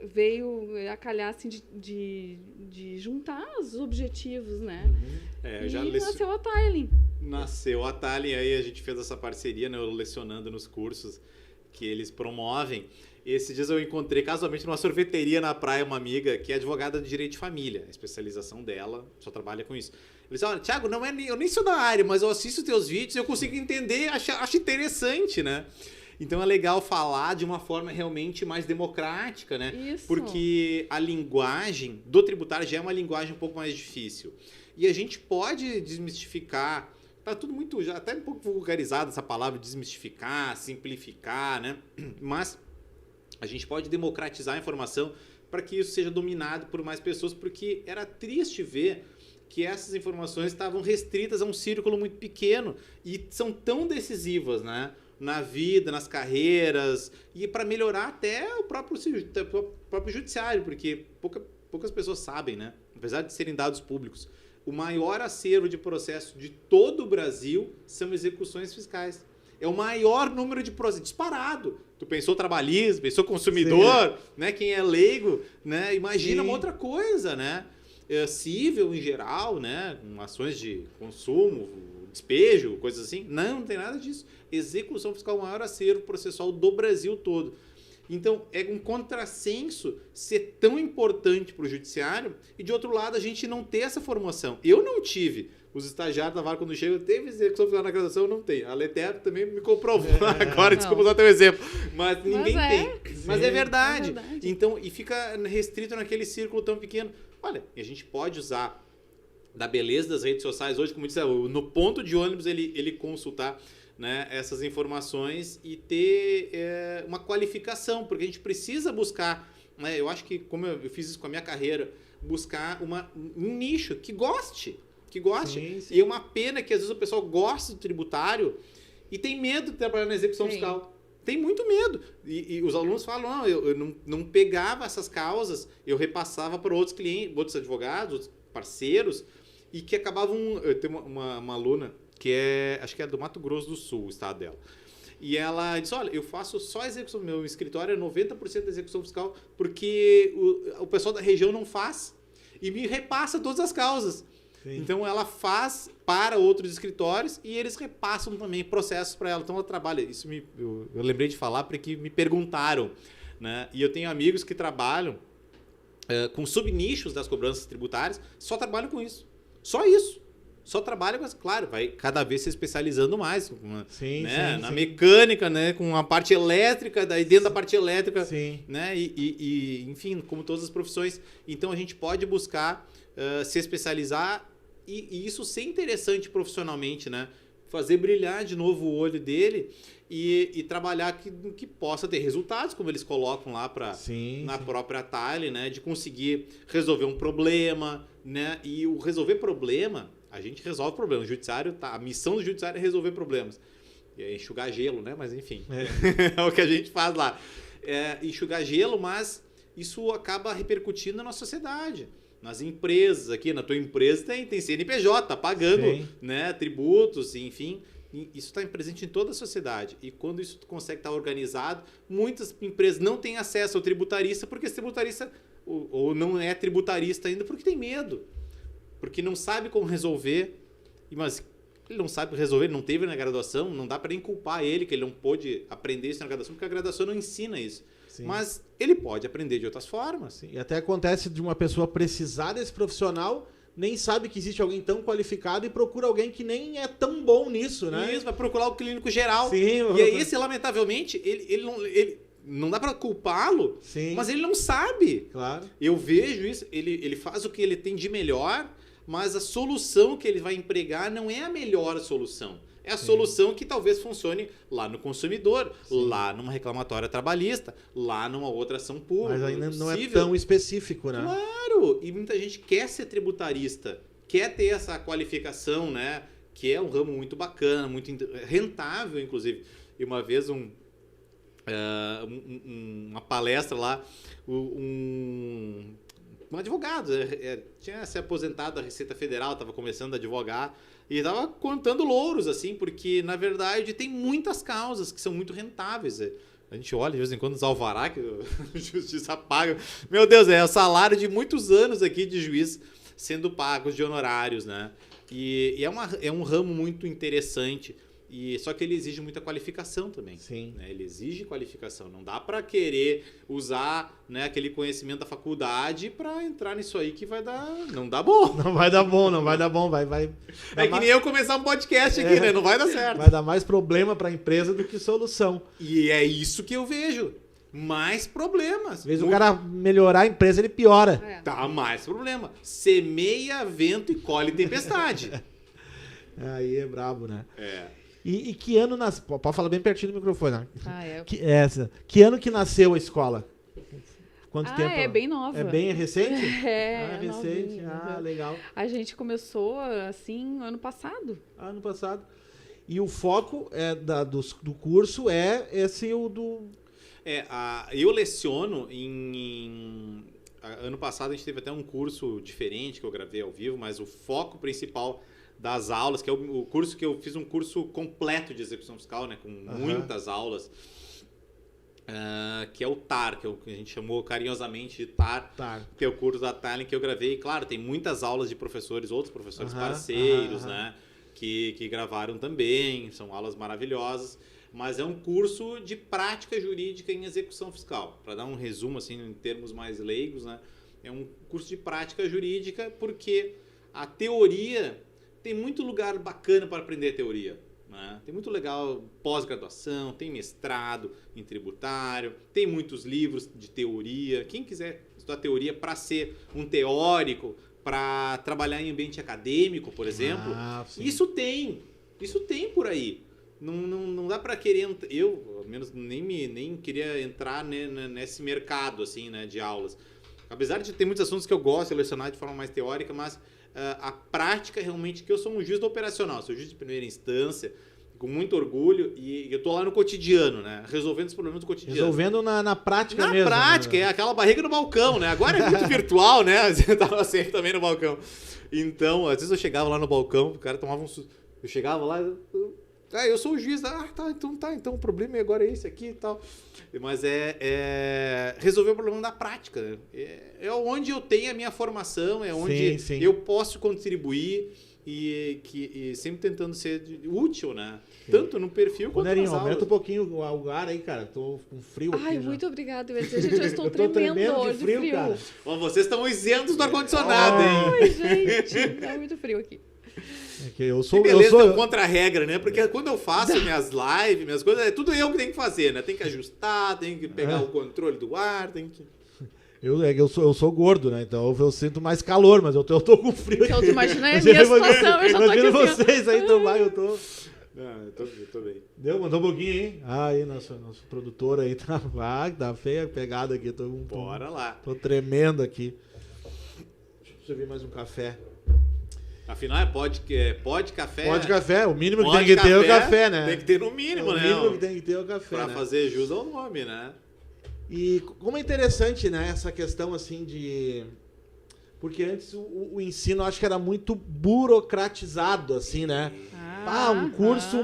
veio a calhar assim, de juntar os objetivos, né? Eu e já nasceu a Tiling. Nasceu a Tiling, aí a gente fez essa parceria, né, eu lecionando nos cursos que eles promovem. Esses dias eu encontrei casualmente numa sorveteria na praia uma amiga que é advogada de direito de família. A especialização dela só trabalha com isso. Ele disse, olha, Thiago, eu nem sou da área, mas eu assisto teus vídeos e eu consigo entender, acho interessante, né? Então é legal falar de uma forma realmente mais democrática, né? Isso. Porque a linguagem do tributário já é uma linguagem um pouco mais difícil. E a gente pode desmistificar, tá tudo muito, já até um pouco vulgarizado essa palavra, desmistificar, simplificar, né? Mas a gente pode democratizar a informação para que isso seja dominado por mais pessoas, porque era triste ver que essas informações estavam restritas a um círculo muito pequeno e são tão decisivas, né? Na vida, nas carreiras e para melhorar até o próprio judiciário, porque poucas pessoas sabem, né? Apesar de serem dados públicos, o maior acervo de processo de todo o Brasil são execuções fiscais. É o maior número de processos, disparado. Tu pensou trabalhismo, pensou consumidor, né? Quem é leigo, né? Imagina uma outra coisa, né? Cível em geral, né? Com ações de consumo, despejo, coisas assim. Não tem nada disso. Execução fiscal é o maior acervo processual do Brasil todo. Então, é um contrassenso ser tão importante para o judiciário e, de outro lado, a gente não ter essa formação. Eu não tive. Os estagiários da vara, quando chegam, teve execução fiscal na graduação, eu não tenho. A Leter também me comprovou agora, desculpa usar teu exemplo. Mas ninguém tem. Mas é verdade. Então, e fica restrito naquele círculo tão pequeno. Olha, a gente pode usar da beleza das redes sociais hoje, como eu disse, no ponto de ônibus ele consultar, né, essas informações e ter uma qualificação, porque a gente precisa buscar, né, eu acho que, como eu fiz isso com a minha carreira, buscar um nicho que goste. Sim. E é uma pena que às vezes o pessoal gosta do tributário e tem medo de trabalhar na execução fiscal. Tem muito medo. E os alunos falam, não, eu não pegava essas causas, eu repassava para outros clientes, outros advogados, outros parceiros, e que acabavam... Eu tenho uma aluna que acho que é do Mato Grosso do Sul, o estado dela. E ela disse, olha, eu faço só execução, meu escritório é 90% da execução fiscal, porque o pessoal da região não faz e me repassa todas as causas. Sim. Então ela faz para outros escritórios e eles repassam também processos para ela. Então ela trabalha, isso eu lembrei de falar porque me perguntaram, né? E eu tenho amigos que trabalham com subnichos das cobranças tributárias, só trabalham com isso. Só isso. Só trabalha, mas claro, vai cada vez se especializando mais, né? Na mecânica, né? Com a parte elétrica, daí dentro da parte elétrica, né? E enfim, como todas as profissões. Então a gente pode buscar se especializar e isso ser interessante profissionalmente, né? Fazer brilhar de novo o olho dele e trabalhar que possa ter resultados, como eles colocam lá na própria Tiling, né? De conseguir resolver um problema, né? E o resolver problema, a gente resolve problemas. O judiciário, a missão do judiciário é resolver problemas. É enxugar gelo, né? Mas enfim, é o que a gente faz lá. Enxugar gelo, mas isso acaba repercutindo na sociedade. Nas empresas, aqui na tua empresa tem CNPJ, tá pagando, né, tributos, enfim. Isso está presente em toda a sociedade. E quando isso consegue estar organizado, muitas empresas não têm acesso ao tributarista porque esse tributarista ou não é tributarista ainda porque tem medo. Porque não sabe como resolver. Mas ele não sabe resolver, ele não teve na graduação, não dá para nem culpar ele que ele não pôde aprender isso na graduação, porque a graduação não ensina isso. Sim. Mas ele pode aprender de outras formas. Sim. E até acontece de uma pessoa precisar desse profissional, nem sabe que existe alguém tão qualificado e procura alguém que nem é tão bom nisso, né? Isso, vai procurar o clínico geral. Sim, e aí, esse, lamentavelmente, ele não dá para culpá-lo, mas ele não sabe. Claro. Eu vejo isso, ele faz o que ele tem de melhor, mas a solução que ele vai empregar não é a melhor solução. É a solução que talvez funcione lá no consumidor, lá numa reclamatória trabalhista, lá numa outra ação pública. Mas ainda não é tão específico, né? Claro! E muita gente quer ser tributarista, quer ter essa qualificação, né? Que é um ramo muito bacana, muito rentável, inclusive. E uma vez uma palestra lá, um advogado, tinha se aposentado da Receita Federal, estava começando a advogar e estava contando louros, assim, porque, na verdade, tem muitas causas que são muito rentáveis. A gente olha de vez em quando os alvará que a justiça paga. Meu Deus, é o salário de muitos anos aqui de juiz sendo pagos de honorários, né? E é um ramo muito interessante. Só que ele exige muita qualificação também. Sim. Né? Ele exige qualificação. Não dá para querer usar, né, aquele conhecimento da faculdade para entrar nisso aí que vai dar... Não dá bom. Não vai dar bom, não vai dar bom. Vai É que nem eu começar um podcast aqui, né? Não vai dar certo. Vai dar mais problema para a empresa do que solução. E é isso que eu vejo. Mais problemas. Às vezes o cara melhorar a empresa, ele piora. Tá, mais problema. Semeia vento e colhe tempestade. Aí é brabo, né? É. E que ano nasceu? Pode falar bem pertinho do microfone, né? Que ano que nasceu a escola? Quanto tempo? É bem nova. É bem recente? É recente. novinha. Legal. A gente começou, assim, ano passado. Ano passado. E o foco do curso é esse o do... Eu leciono ano passado a gente teve até um curso diferente que eu gravei ao vivo, mas o foco principal das aulas, que é o curso que eu fiz, um curso completo de execução fiscal, né, com muitas aulas, que é o TAR, que a gente chamou carinhosamente de TAR, que é o curso da Tallinn que eu gravei. Claro, tem muitas aulas de professores, outros professores parceiros, né, que gravaram também, são aulas maravilhosas, mas é um curso de prática jurídica em execução fiscal. Para dar um resumo assim em termos mais leigos, né, é um curso de prática jurídica porque a teoria... Tem muito lugar bacana para aprender teoria. Né? Tem muito legal pós-graduação, tem mestrado em tributário, tem muitos livros de teoria. Quem quiser estudar teoria para ser um teórico, para trabalhar em ambiente acadêmico, por exemplo, isso tem por aí. Não dá para querer... Eu, ao menos, nem queria entrar nesse mercado assim, né, de aulas. Apesar de ter muitos assuntos que eu gosto de lecionar de forma mais teórica, mas... a prática realmente, que eu sou um juiz do operacional, sou juiz de primeira instância, com muito orgulho, e eu tô lá no cotidiano, né? Resolvendo os problemas do cotidiano. Resolvendo na prática mesmo. Na prática, é aquela barriga no balcão, né? Agora é muito virtual, né? Eu tava sempre também no balcão. Então, às vezes eu chegava lá no balcão, o cara tomava um susto. Eu chegava lá, eu sou o juiz. Então o problema agora é esse aqui e tal. Mas resolver o problema da prática. Né? É onde eu tenho a minha formação, é onde eu posso contribuir e sempre tentando ser útil, né? Sim. Tanto no perfil quanto nas aulas. Aumenta um pouquinho o ar aí, cara. Tô com frio aqui. Ai, muito obrigada. Eu estou tremendo de frio. Cara. Bom, vocês estão isentos do ar-condicionado, hein? Ai, gente, tá muito frio aqui. Eu sou contra a regra, né? Porque quando eu faço minhas lives, minhas coisas, é tudo eu que tenho que fazer, né? Tem que ajustar, tem que pegar o controle do ar, tem que... Eu sou gordo, né? Então eu sinto mais calor, mas eu tô com frio aqui. Eu tô imaginando a minha situação, eu já tô aqui. Imagina vocês aí também, eu tô... Eu tô bem. Mandou um pouquinho, hein? Aí, nosso produtor aí tá feia a pegada aqui. Bora lá. Tô tremendo aqui. Deixa eu servir mais um café. Afinal, pode café. Pode café, o mínimo que tem que ter é o café, né? Tem que ter no mínimo, né? O mínimo que tem que ter é o café. Pra fazer jus ao nome, né? E como é interessante, né, essa questão assim de... Porque antes o ensino acho que era muito burocratizado, assim, né? Um curso,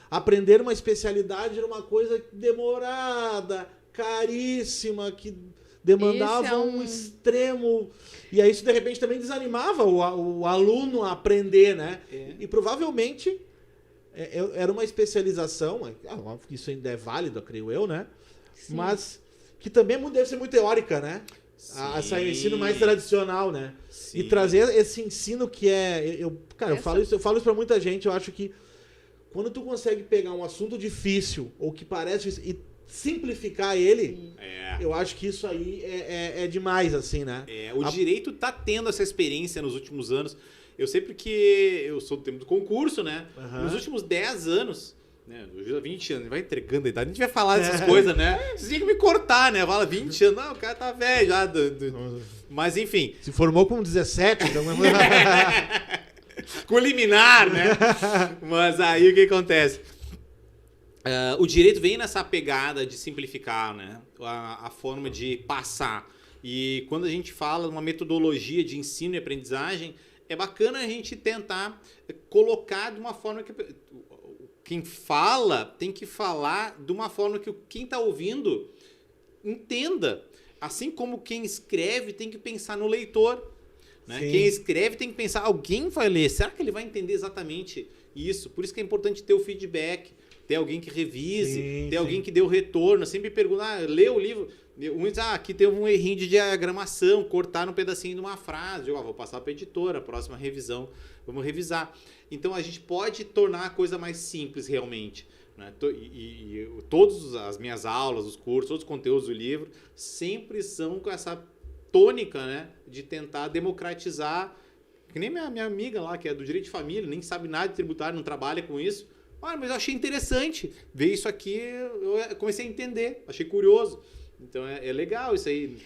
aprender uma especialidade era uma coisa demorada, caríssima, que demandava um extremo... E aí isso, de repente, também desanimava o aluno a aprender, né? E provavelmente era uma especialização, óbvio que isso ainda é válido, creio eu, né? Sim. Mas que também deve ser muito teórica, né? Esse ensino mais tradicional, né? Sim. E trazer esse ensino que é... Eu falo isso pra muita gente, eu acho que quando tu consegue pegar um assunto difícil, ou que parece difícil, e simplificar ele, eu acho que isso aí é demais, assim, né? O direito tá tendo essa experiência nos últimos anos. Eu sempre que... Eu sou do tempo do concurso, né? Nos últimos 10 anos... Né, 20 anos, vai entregando a idade, a gente vai falar dessas coisas, né? Vocês tinham que me cortar, né? Fala 20 anos, não, o cara tá velho já. Mas enfim. Se formou com 17, então... com liminar, né? Mas aí o que acontece? O direito vem nessa pegada de simplificar, né? A forma de passar. E quando a gente fala de uma metodologia de ensino e aprendizagem, é bacana a gente tentar colocar de uma forma que quem fala tem que falar de uma forma que quem está ouvindo entenda. Assim como quem escreve tem que pensar no leitor. Né? Quem escreve tem que pensar, alguém vai ler, será que ele vai entender exatamente isso? Por isso que é importante ter o feedback, ter alguém que revise, ter alguém que dê o retorno. Eu sempre pergunto, lê o livro, aqui teve um errinho de diagramação, cortaram um pedacinho de uma frase, eu vou passar para a editora, próxima revisão, vamos revisar. Então a gente pode tornar a coisa mais simples realmente. Né? E todas as minhas aulas, os cursos, todos os conteúdos do livro sempre são com essa tônica, né, de tentar democratizar, que nem minha amiga lá, que é do direito de família, nem sabe nada de tributário, não trabalha com isso. Mas eu achei interessante ver isso aqui, eu comecei a entender, achei curioso. Então é legal isso aí.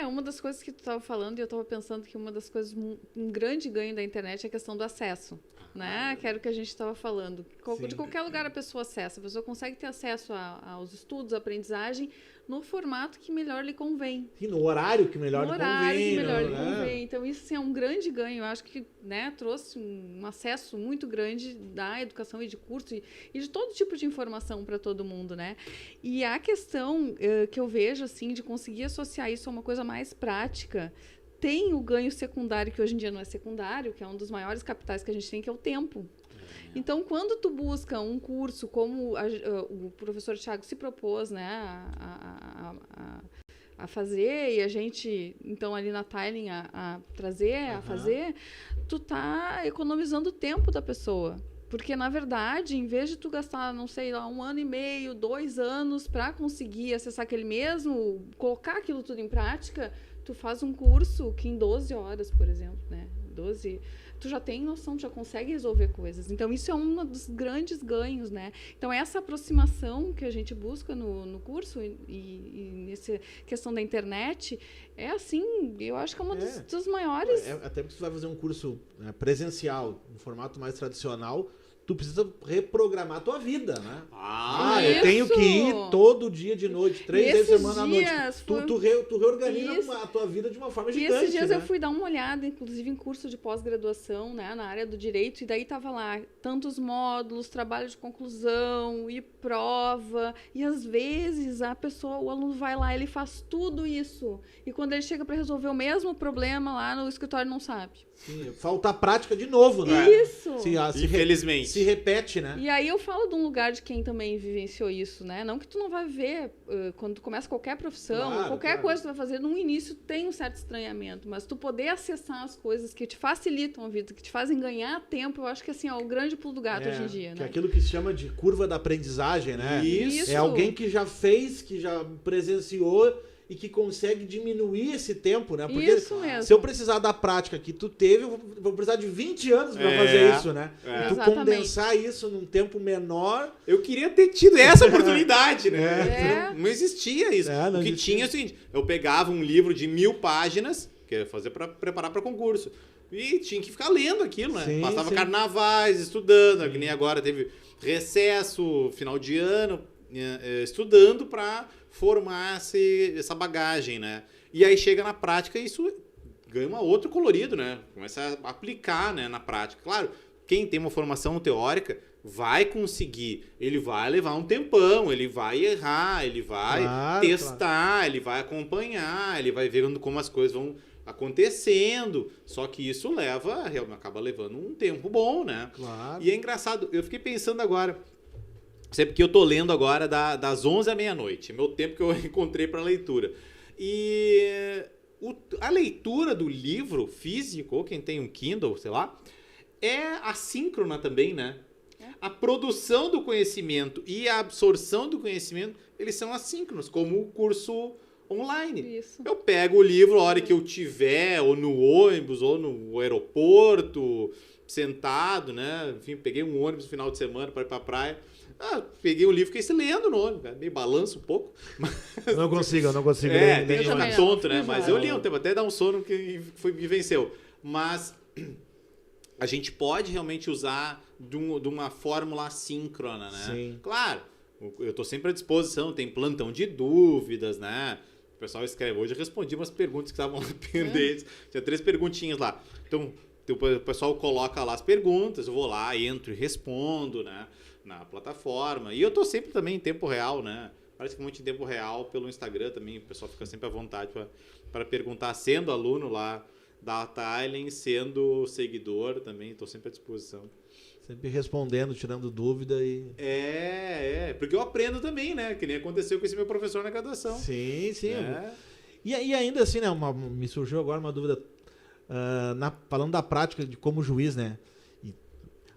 Uma das coisas que tu estava falando, e eu estava pensando que uma das coisas, um grande ganho da internet é a questão do acesso, né? Que era o que a gente estava falando. De qualquer lugar a pessoa acessa, a pessoa consegue ter acesso aos estudos, à aprendizagem, no formato que melhor lhe convém. E no horário que melhor lhe convém. No horário que melhor lhe convém. Então, isso sim, é um grande ganho. Eu acho que, né, trouxe um acesso muito grande da educação e de curso e de todo tipo de informação para todo mundo, né? E a questão que eu vejo, assim, de conseguir associar isso a uma coisa mais prática, tem o ganho secundário, que hoje em dia não é secundário, que é um dos maiores capitais que a gente tem, que é o tempo. Então, quando tu busca um curso como o professor Thiago se propôs, né, a fazer, e a gente, então, ali na Tiling a trazer, a fazer, tu tá economizando o tempo da pessoa. Porque, na verdade, em vez de tu gastar, não sei lá, 1 ano e meio, 2 anos para conseguir acessar aquele mesmo, colocar aquilo tudo em prática, tu faz um curso que em 12 horas, por exemplo, né? 12... tu já tem noção, tu já consegue resolver coisas. Então, isso é um dos grandes ganhos, né? Então, essa aproximação que a gente busca no curso e nessa questão da internet, é assim, eu acho que é uma das maiores... Até porque você vai fazer um curso presencial, no formato mais tradicional, tu precisa reprogramar a tua vida, né? Eu tenho que ir todo dia de noite, 3 vezes por semana à noite. Tu reorganiza a tua vida de uma forma gigante. E esses dias, né? eu fui dar uma olhada, inclusive em curso de pós-graduação, né, na área do direito, e daí tava lá tantos módulos, trabalho de conclusão e prova, e às vezes o aluno vai lá, ele faz tudo isso, e quando ele chega para resolver o mesmo problema lá no escritório, não sabe. Sim, falta a prática de novo, né? Isso! Sim, infelizmente. Se repete, né? E aí eu falo de um lugar de quem também vivenciou isso, né? Não que tu não vai ver, quando tu começa qualquer profissão, qualquer coisa que tu vai fazer, no início tem um certo estranhamento, mas tu poder acessar as coisas que te facilitam a vida, que te fazem ganhar tempo, eu acho que assim, é o grande pulo do gato hoje em dia, que né? é aquilo que se chama de curva da aprendizagem, né? Isso. É alguém que já fez, que já presenciou e que consegue diminuir esse tempo, né? Porque isso mesmo. Se eu precisar da prática que tu teve, eu vou precisar de 20 anos para fazer isso, né? Tu condensar isso num tempo menor... Eu queria ter tido essa oportunidade, né? Não existia isso. O que tinha é o seguinte, eu pegava um livro de 1000 páginas, que eu ia fazer para preparar para concurso, e tinha que ficar lendo aquilo, né? Passava carnavais, estudando, que nem agora teve recesso, final de ano, estudando para formar essa bagagem, né? E aí chega na prática e isso ganha um outro colorido, né? Começa a aplicar, né, na prática. Claro, quem tem uma formação teórica vai conseguir, ele vai levar um tempão, ele vai errar, ele vai testar, ele vai acompanhar, ele vai ver como as coisas vão acontecendo, só que isso acaba levando um tempo bom, né? Claro. E é engraçado, eu fiquei pensando agora, sempre que eu tô lendo agora das 11 à meia-noite, meu tempo que eu encontrei para leitura. E a leitura do livro físico, ou quem tem um Kindle, sei lá, é assíncrona também, né? A produção do conhecimento e a absorção do conhecimento, eles são assíncronos, como o curso online. Isso. Eu pego o livro a hora que eu tiver, ou no ônibus, ou no aeroporto, sentado, né? Enfim, peguei um ônibus no final de semana para ir pra praia. Peguei um livro e fiquei lendo no ônibus, me balança um pouco. Eu não consigo. Tem gente ficar tonto, né? Mas eu li um tempo, até dar um sono que me venceu. Mas a gente pode realmente usar de uma fórmula assíncrona, né? Sim. Claro, eu estou sempre à disposição, tem plantão de dúvidas, né? O pessoal escreve. Hoje eu respondi umas perguntas que estavam lá pendentes. Tinha 3 perguntinhas lá. Então, o pessoal coloca lá as perguntas, eu vou lá, entro e respondo, né? na plataforma. E eu tô sempre também em tempo real, né? Praticamente em tempo real pelo Instagram também. O pessoal fica sempre à vontade para perguntar, sendo aluno lá da Thailand, sendo seguidor também. Estou sempre à disposição. Sempre respondendo, tirando dúvida e... Porque eu aprendo também, né? Que nem aconteceu com esse meu professor na graduação. Sim, sim. É. E ainda assim, né? Me surgiu agora uma dúvida, falando da prática de como juiz, né?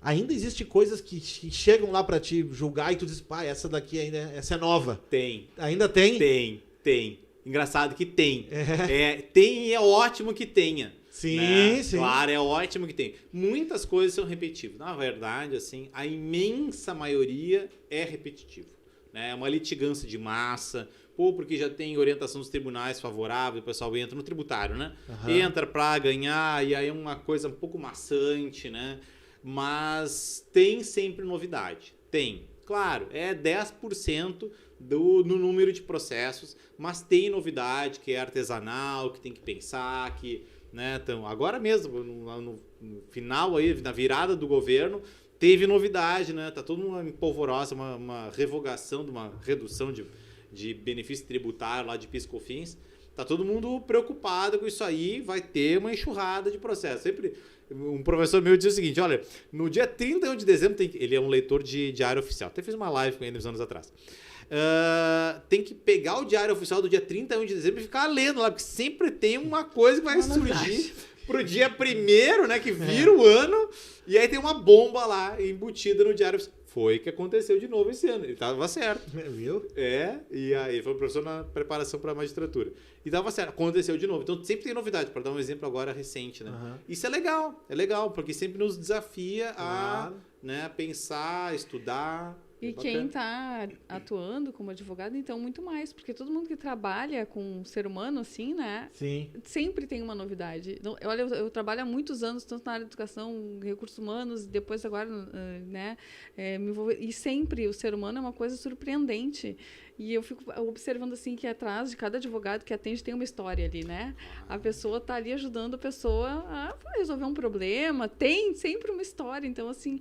Ainda existe coisas que chegam lá pra te julgar e tu diz, pá, essa daqui ainda, essa é nova. Tem. Ainda tem? Tem. Engraçado que tem. Tem e é ótimo que tenha. Sim, né? sim. Claro, é ótimo que tem. Muitas coisas são repetitivas. Na verdade, assim, a imensa maioria é repetitivo. Né? É uma litigância de massa, porque já tem orientação dos tribunais favorável, o pessoal entra no tributário, né? Uhum. Entra pra ganhar, e aí é uma coisa um pouco maçante, né? Mas tem sempre novidade. Tem. Claro, é 10% no número de processos, mas tem novidade que é artesanal, que tem que pensar, que... Né? Então, agora mesmo, no final aí, na virada do governo, teve novidade, né? Tá todo mundo em polvorosa, uma revogação, de uma redução de benefício tributário lá de PIS/COFINS. Tá todo mundo preocupado com isso aí, vai ter uma enxurrada de processo. Sempre um professor meu dizia o seguinte, olha, no dia 31 de dezembro, ele é um leitor de Diário Oficial, até fiz uma live com ele uns anos atrás. Tem que pegar o Diário Oficial do dia 31 de dezembro e ficar lendo lá, porque sempre tem uma coisa que vai surgir pro dia 1º, né, que vira o ano, e aí tem uma bomba lá embutida no Diário Oficial. Foi o que aconteceu de novo esse ano. Ele tava certo. Viu? E aí ele foi professor na preparação para a magistratura. E tava certo. Aconteceu de novo. Então sempre tem novidade, para dar um exemplo agora recente, né? Uhum. Isso é legal, porque sempre nos desafia a, né, pensar, estudar. E quem está atuando como advogado, então, muito mais. Porque todo mundo que trabalha com ser humano, assim, né? Sim. Sempre tem uma novidade. Olha, eu trabalho há muitos anos, tanto na área de educação, recursos humanos, depois agora, né? Me envolver. E sempre o ser humano é uma coisa surpreendente. E eu fico observando, assim, que atrás de cada advogado que atende tem uma história ali, né? A pessoa está ali ajudando a pessoa a resolver um problema. Tem sempre uma história. Então, assim...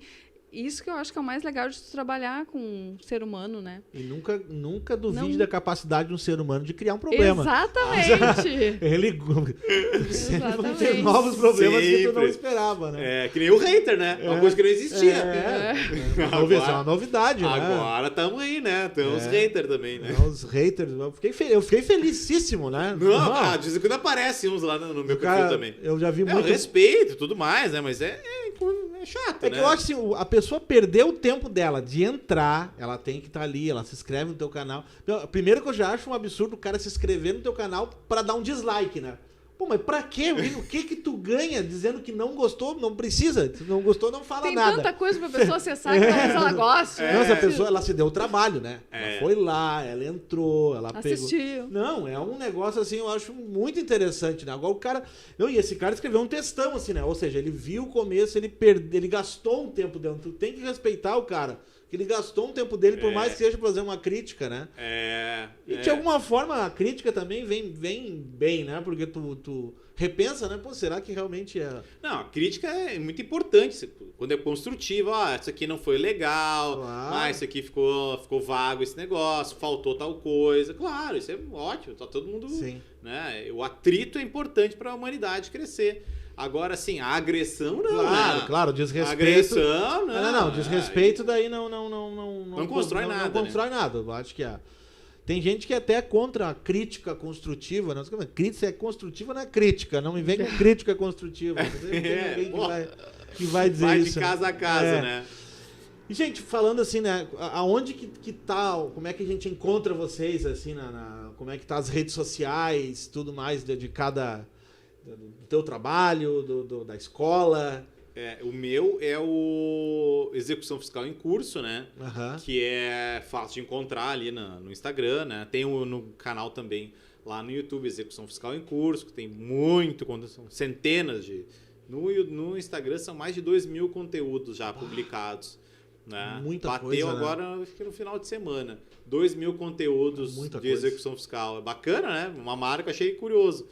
Isso que eu acho que é o mais legal de trabalhar com um ser humano, né? E nunca duvide da capacidade de um ser humano de criar um problema. Exatamente! Ele sempre vão ter novos problemas que tu não esperava, né? Que nem o hater, né? Uma coisa que não existia. É uma novidade, né? Agora estamos aí, né? Tem os haters também, né? Os haters. Eu fiquei felicíssimo, né? Não, dizem que ainda aparecem uns lá no meu perfil também. Eu já vi muito... respeito e tudo mais, né? Mas é chato, né? Que eu acho assim, a pessoa perdeu o tempo dela de entrar, ela tem que estar ali, ela se inscreve no teu canal. Primeiro que eu já acho um absurdo o cara se inscrever no teu canal pra dar um dislike, né? Pô, mas pra quê? O que tu ganha dizendo que não gostou? Não precisa. Se não gostou, não fala nada. Tem tanta coisa pra pessoa acessar que talvez ela goste. Não, essa pessoa, ela se deu o trabalho, né? Ela foi lá, ela entrou, ela assistiu. Pegou... Não, é um negócio assim, eu acho muito interessante, né? Agora o cara... Não, e esse cara escreveu um textão, assim, né? Ou seja, ele viu o começo, ele gastou um tempo dentro. Tu tem que respeitar o cara. Que ele gastou um tempo dele, por mais que seja pra fazer uma crítica, né? E de alguma forma a crítica também vem bem, né? Porque tu repensa, né? Pô, será que realmente é... Não, a crítica é muito importante. Quando é construtiva, isso aqui não foi legal, claro. Isso aqui ficou vago esse negócio, faltou tal coisa. Claro, isso é ótimo, tá todo mundo... Sim. Né? O atrito é importante pra humanidade crescer. Agora, sim, a agressão não. Claro, desrespeito. Agressão, não. Não, desrespeito daí não constrói nada. Não constrói nada. Eu acho que tem gente que é até contra a crítica construtiva. Não, crítica é construtiva, não é crítica. Não me vem com crítica construtiva. Não tem ninguém que vai dizer vai isso. Vai de casa a casa, né? E, gente, falando assim, né? Aonde que tá? Como é que a gente encontra vocês, assim, como é que tá as redes sociais, tudo mais de cada... do teu trabalho, da escola? O meu é o Execução Fiscal em Curso, né? Que é fácil de encontrar ali no Instagram, né? Tem no canal também lá no YouTube, Execução Fiscal em Curso, que tem muito, são centenas de... No Instagram são mais de 2.000 conteúdos já publicados. Né? Muita Bateu coisa, agora, acho que no final de semana. 2.000 conteúdos execução fiscal. É bacana, né? Uma marca, achei curioso.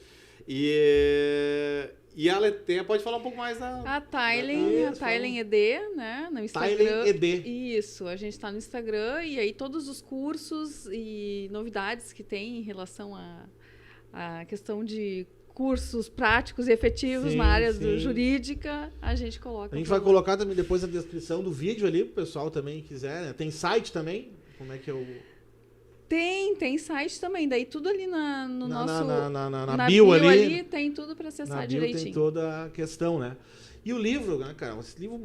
E E a Letéia pode falar um pouco mais da... A Thailen ED, né? No Instagram. Thailen ED. Isso, a gente está no Instagram e aí todos os cursos e novidades que tem em relação à questão de cursos práticos e efetivos na área jurídica, a gente coloca. A gente vai colocar também depois na descrição do vídeo ali, pro pessoal também quiser, né? Tem site também? Como é que eu... Tem site também, daí tudo ali na bio ali tem tudo para acessar na bio direitinho. tem toda a questão, né? E o livro, né, cara? Esse livro...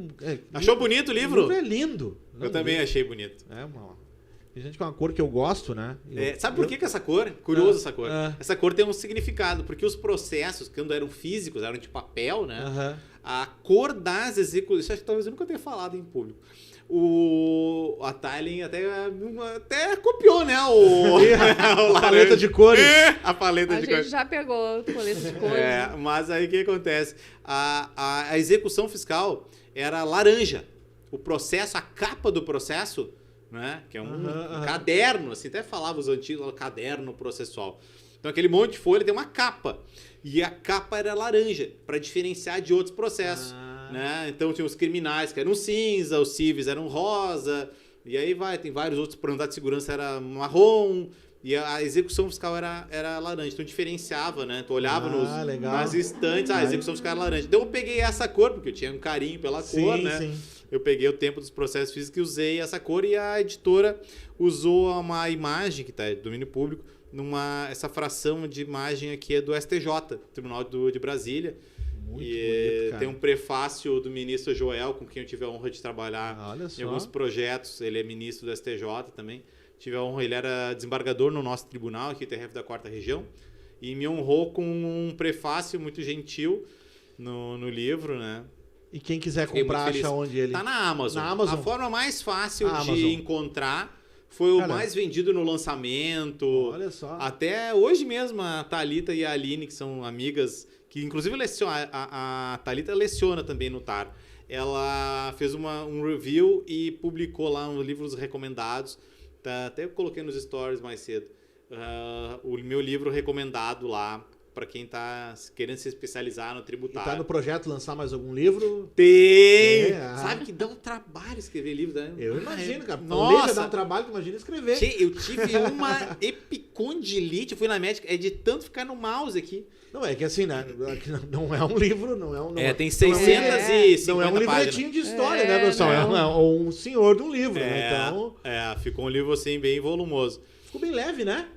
Achou bonito o livro? O livro é lindo. Eu também achei bonito. É, tem gente com uma cor que eu gosto, né? Sabe por que essa cor? Curioso essa cor. Essa cor tem um significado, porque os processos, quando eram físicos, eram de papel, né? A cor das execuções... Isso acho que talvez eu nunca tenha falado em público. A Thailen até copiou, né? A paleta de cores. A paleta de cores. A gente já pegou a paleta de cores. Mas aí o que acontece? A execução fiscal era laranja. O processo, a capa do processo, né? Que é um caderno, assim, até falava os antigos, caderno processual. Então aquele monte de folha tem uma capa. E a capa era laranja, para diferenciar de outros processos. Né? Então tinha os criminais que eram cinza, os civis eram rosa, e aí tem vários outros, para andar de segurança era marrom, e a execução fiscal era laranja, então diferenciava, né? Tu olhava nas estantes, a execução fiscal era laranja. Então eu peguei essa cor, porque eu tinha um carinho pela cor, né? Sim. Eu peguei o tempo dos processos físicos e usei essa cor, e a editora usou uma imagem que está em domínio público, essa fração de imagem aqui é do STJ, Tribunal de Brasília. Muito bonito, cara. Tem um prefácio do ministro Joel, com quem eu tive a honra de trabalhar em alguns projetos. Ele é ministro do STJ também. Tive a honra, ele era desembargador no nosso tribunal, aqui, TRF da 4ª Região, e me honrou com um prefácio muito gentil no livro, né? E quem quiser comprar, acha onde ele... Tá na Amazon. Na Amazon. A forma mais fácil de encontrar... Foi o mais vendido no lançamento. Olha só. Até hoje mesmo, a Thalita e a Aline, que são amigas, que inclusive a Thalita leciona também no TAR. Ela fez um review e publicou lá uns livros recomendados. Até eu coloquei nos stories mais cedo. O meu livro recomendado lá, para quem tá querendo se especializar no tributário. E tá no projeto lançar mais algum livro? Tem! Sabe que dá um trabalho escrever livro, né? Eu imagino, cara. Nossa! Já dá um trabalho, imagina escrever. Eu tive uma epicondilite, fui na médica, é de tanto ficar no mouse aqui. Não, é que assim, né? Não é um livro, não é um... tem 650 páginas. Não é um livretinho de história, né, pessoal? É um senhor de um livro, né? Então... ficou um livro assim, bem volumoso. Ficou bem leve, né?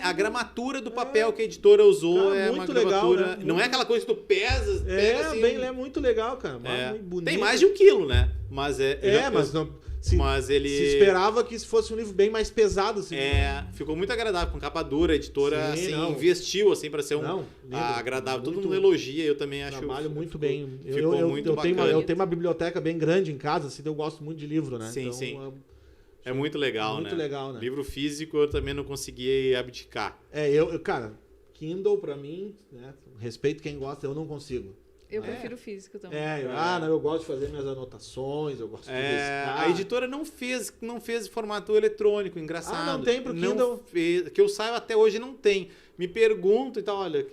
A gramatura do papel que a editora usou cara, é muito uma gramatura... legal, né? Não é aquela coisa que tu pesa assim... É muito legal, cara. Muito bonito. Tem mais de 1 quilo, né? Mas mas ele... Se esperava que fosse um livro bem mais pesado. Assim, ficou muito agradável, com capa dura, a editora investiu assim, para ser agradável. Todo mundo elogia, eu também acho... Trabalho muito bem. Ficou muito bacana. Eu tenho uma biblioteca bem grande em casa, assim, eu gosto muito de livro, né? Sim, sim. É muito legal, muito legal, né? Livro físico eu também não consegui abdicar. Cara, Kindle pra mim, né? Respeito quem gosta, eu não consigo. Eu prefiro físico também. Eu gosto de fazer minhas anotações, eu gosto de riscar. A editora não fez formato eletrônico, engraçado. Não tem pro Kindle? Que eu saiba até hoje não tem. Me pergunto e tal, olha...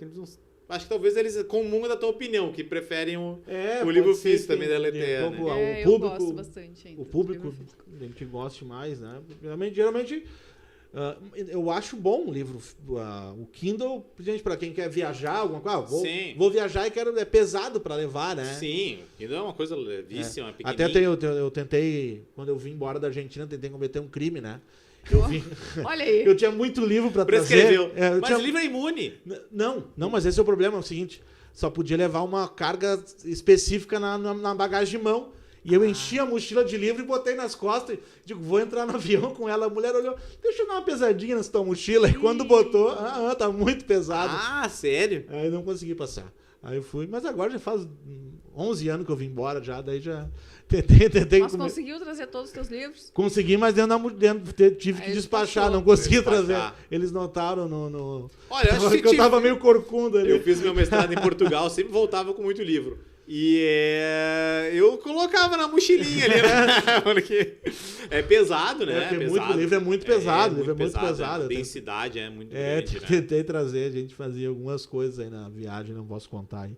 Acho que talvez eles comungam da tua opinião, que preferem o livro físico também da Letéia, né? Eu gosto bastante ainda. O público que goste mais, né? Geralmente eu acho bom o livro. O Kindle, gente, para quem quer viajar, alguma coisa, vou viajar e é pesado para levar, né? Sim, o Kindle é uma coisa levíssima, pequenininha. Até eu tentei, quando eu vim embora da Argentina, tentei cometer um crime, né? Olha aí. Eu tinha muito livro para trazer. Prescreveu. Mas o livro é imune. Não, mas esse é o problema, é o seguinte, só podia levar uma carga específica na bagagem de mão. E eu enchi a mochila de livro e botei nas costas. Digo, vou entrar no avião com ela. A mulher olhou, deixa eu dar uma pesadinha nessa tua mochila. E quando botou, tá muito pesado. Sério? Aí não consegui passar. Aí eu fui, mas agora já faz 11 anos que eu vim embora já, daí já tentei. Mas conseguiu trazer todos os teus livros? Consegui, mas tive que despachar, não consegui trazer. Eles notaram no... Olha, acho que eu tava meio corcunda ali. Eu fiz meu mestrado em Portugal, sempre voltava com muito livro. E eu colocava levava na mochilinha ali, né? Porque é pesado, né? Porque pesado. O livro é muito pesado, o livro é muito pesado. A densidade é muito É, grande, né? tentei trazer, a gente fazia algumas coisas aí na viagem, não posso contar aí.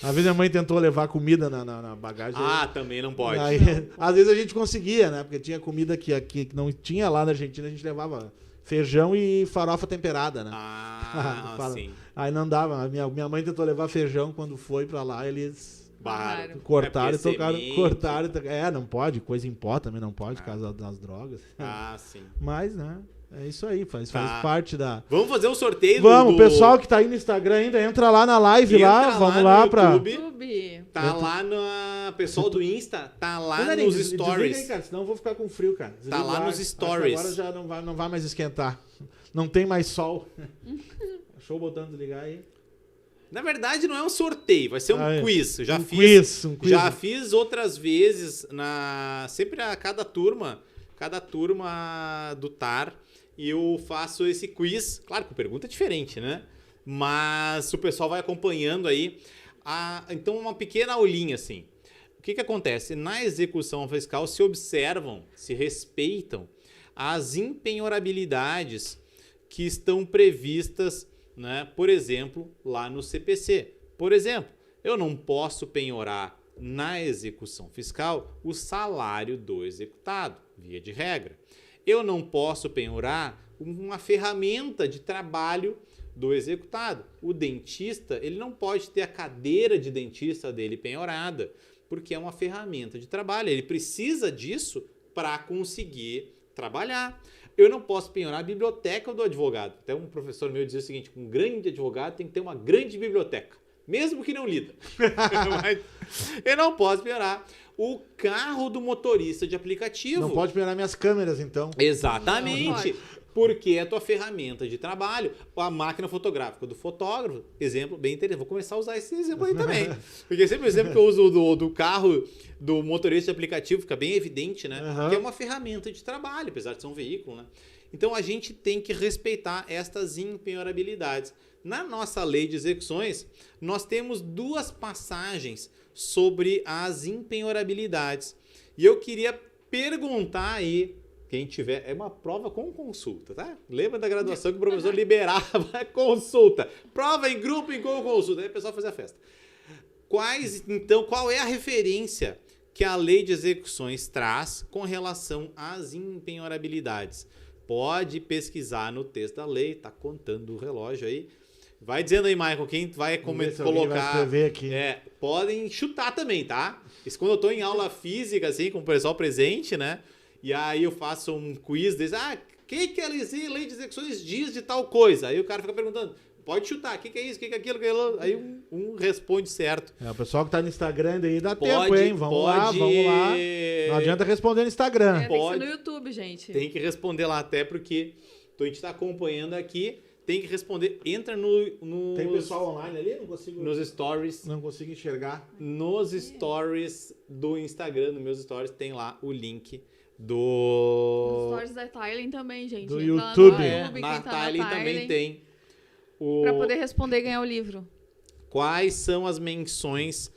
Às vezes a mãe tentou levar comida na bagagem. Ah, também não pode. Aí, às vezes a gente conseguia, né? Porque tinha comida que aqui que não tinha lá na Argentina, a gente levava feijão e farofa temperada, né? Ah, sim. Aí não dava. Minha mãe tentou levar feijão quando foi pra lá, eles Barro. cortaram É e tocaram. semente. Cortaram. Não pode, coisa em pó também não pode, por causa das drogas. Ah, sim. Mas, né? É isso aí, faz Tá. parte da. Vamos fazer um sorteio Vamos, o pessoal que tá aí no Instagram ainda, entra lá na live lá, Entra vamos no lá pra. YouTube. Tá lá no pessoal do Insta, tá lá Ô, nos desliga stories. aí, cara, senão eu vou ficar com frio, cara. Desliga Tá lá o ar. nos Acho que stories. agora já não vai mais esquentar. Não tem mais sol. Show botando desligar aí. Na verdade, não é um sorteio, vai ser um Ah, é. quiz. Eu já Um fiz. quiz. Já fiz outras vezes sempre a cada turma do TAR, e eu faço esse quiz, claro, com pergunta diferente, né? Mas o pessoal vai acompanhando aí. Então, uma pequena aulinha assim. O que acontece? Na execução fiscal se observam, se respeitam as impenhorabilidades que estão previstas, né? Por exemplo, lá no CPC. Por exemplo, eu não posso penhorar na execução fiscal o salário do executado, via de regra. Eu não posso penhorar uma ferramenta de trabalho do executado. O dentista, ele não pode ter a cadeira de dentista dele penhorada, porque é uma ferramenta de trabalho. Ele precisa disso para conseguir trabalhar. Eu não posso penhorar a biblioteca do advogado. Até um professor meu dizia o seguinte: um grande advogado tem que ter uma grande biblioteca, mesmo que não lida. Mas eu não posso penhorar o carro do motorista de aplicativo. Não pode pegar minhas câmeras, então. Exatamente. Porque é a tua ferramenta de trabalho. A máquina fotográfica do fotógrafo, exemplo bem interessante. Vou começar a usar esse exemplo aí também. Porque sempre o exemplo que eu uso do carro do motorista de aplicativo fica bem evidente, né? Uhum. Que é uma ferramenta de trabalho, apesar de ser um veículo, né? Então a gente tem que respeitar estas impenhorabilidades. Na nossa lei de execuções, nós temos 2 passagens sobre as impenhorabilidades. E eu queria perguntar aí, quem tiver, é uma prova com consulta, tá? Lembra da graduação que o professor liberava consulta. Prova em grupo e com consulta. Aí o pessoal fazia a festa. Qual é a referência que a lei de execuções traz com relação às impenhorabilidades? Pode pesquisar no texto da lei, tá contando o relógio aí. Vai dizendo aí, Michael, quem vai colocar. Vai escrever aqui. Podem chutar também, tá? Isso quando eu tô em aula física, assim, com o pessoal presente, né? E aí eu faço um quiz desse. O que a lei de execuções diz de tal coisa? Aí o cara fica perguntando, pode chutar, o que é isso, o que é aquilo, Aí um responde certo. O pessoal que tá no Instagram aí dá tempo, hein? Vamos lá. Não adianta responder no Instagram. Tem que ser no YouTube, gente. Tem que responder lá, até porque a gente tá acompanhando aqui. Tem que responder. Entra no Tem pessoal online ali? Não consigo. Nos stories. Não consigo enxergar. Nos stories do Instagram, nos meus stories, tem lá o link do. Os stories da Thailand também, gente. Do Entra lá YouTube. no Na quem tá Thailand também tem. Pra poder responder e ganhar o livro. Quais são as menções,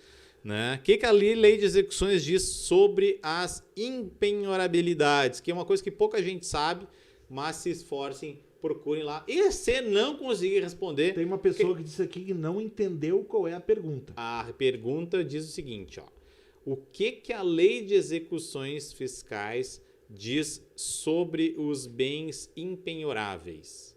né? O que a lei de execuções diz sobre as impenhorabilidades? Que é uma coisa que pouca gente sabe, mas se esforcem, procurem lá. E se não conseguir responder... Tem uma pessoa que disse aqui que não entendeu qual é a pergunta. A pergunta diz o seguinte, ó. O que a lei de execuções fiscais diz sobre os bens impenhoráveis?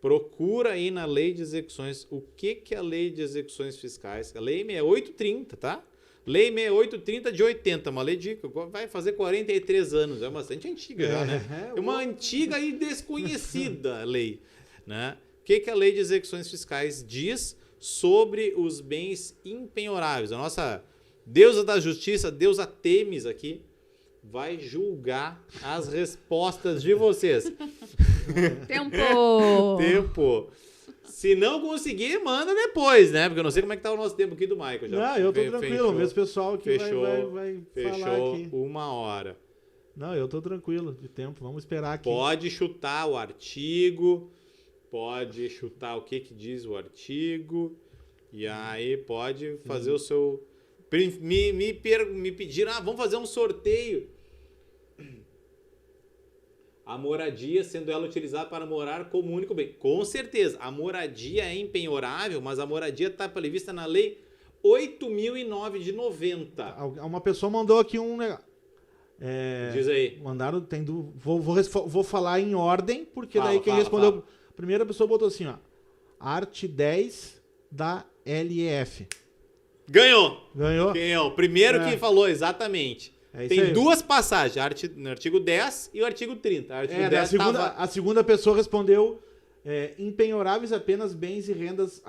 Procura aí na lei de execuções o que a lei de execuções fiscais... A lei 6830, tá? Lei 6830 de 80, uma lei de... vai fazer 43 anos, é bastante antiga já, né? É uma antiga e desconhecida lei, né? O que a lei de execuções fiscais diz sobre os bens impenhoráveis? A nossa deusa da justiça, deusa Temis aqui, vai julgar as respostas de vocês. Tempo! Se não conseguir, manda depois, né? Porque eu não sei como é que tá o nosso tempo aqui do Michael. Não, eu tô tranquilo. Vê se o pessoal aqui vai falar aqui. Fechou 1 hora. Não, eu tô tranquilo de tempo. Vamos esperar aqui. Pode chutar o artigo. Pode chutar o que diz o artigo. E aí pode fazer o seu Me pediram, vamos fazer um sorteio. A moradia, sendo ela utilizada para morar como único bem. Com certeza, a moradia é impenhorável, mas a moradia está prevista na lei 8.009 de 90. Uma pessoa mandou aqui um negócio. Diz aí. Mandaram, vou falar em ordem, porque daí quem respondeu... Fala. A primeira pessoa botou assim, ó. Arte 10 da LF. Ganhou. Primeiro que falou, exatamente. Tem duas passagens, no artigo 10 e o artigo 30. Artigo 10 a segunda pessoa respondeu impenhoráveis apenas bens e rendas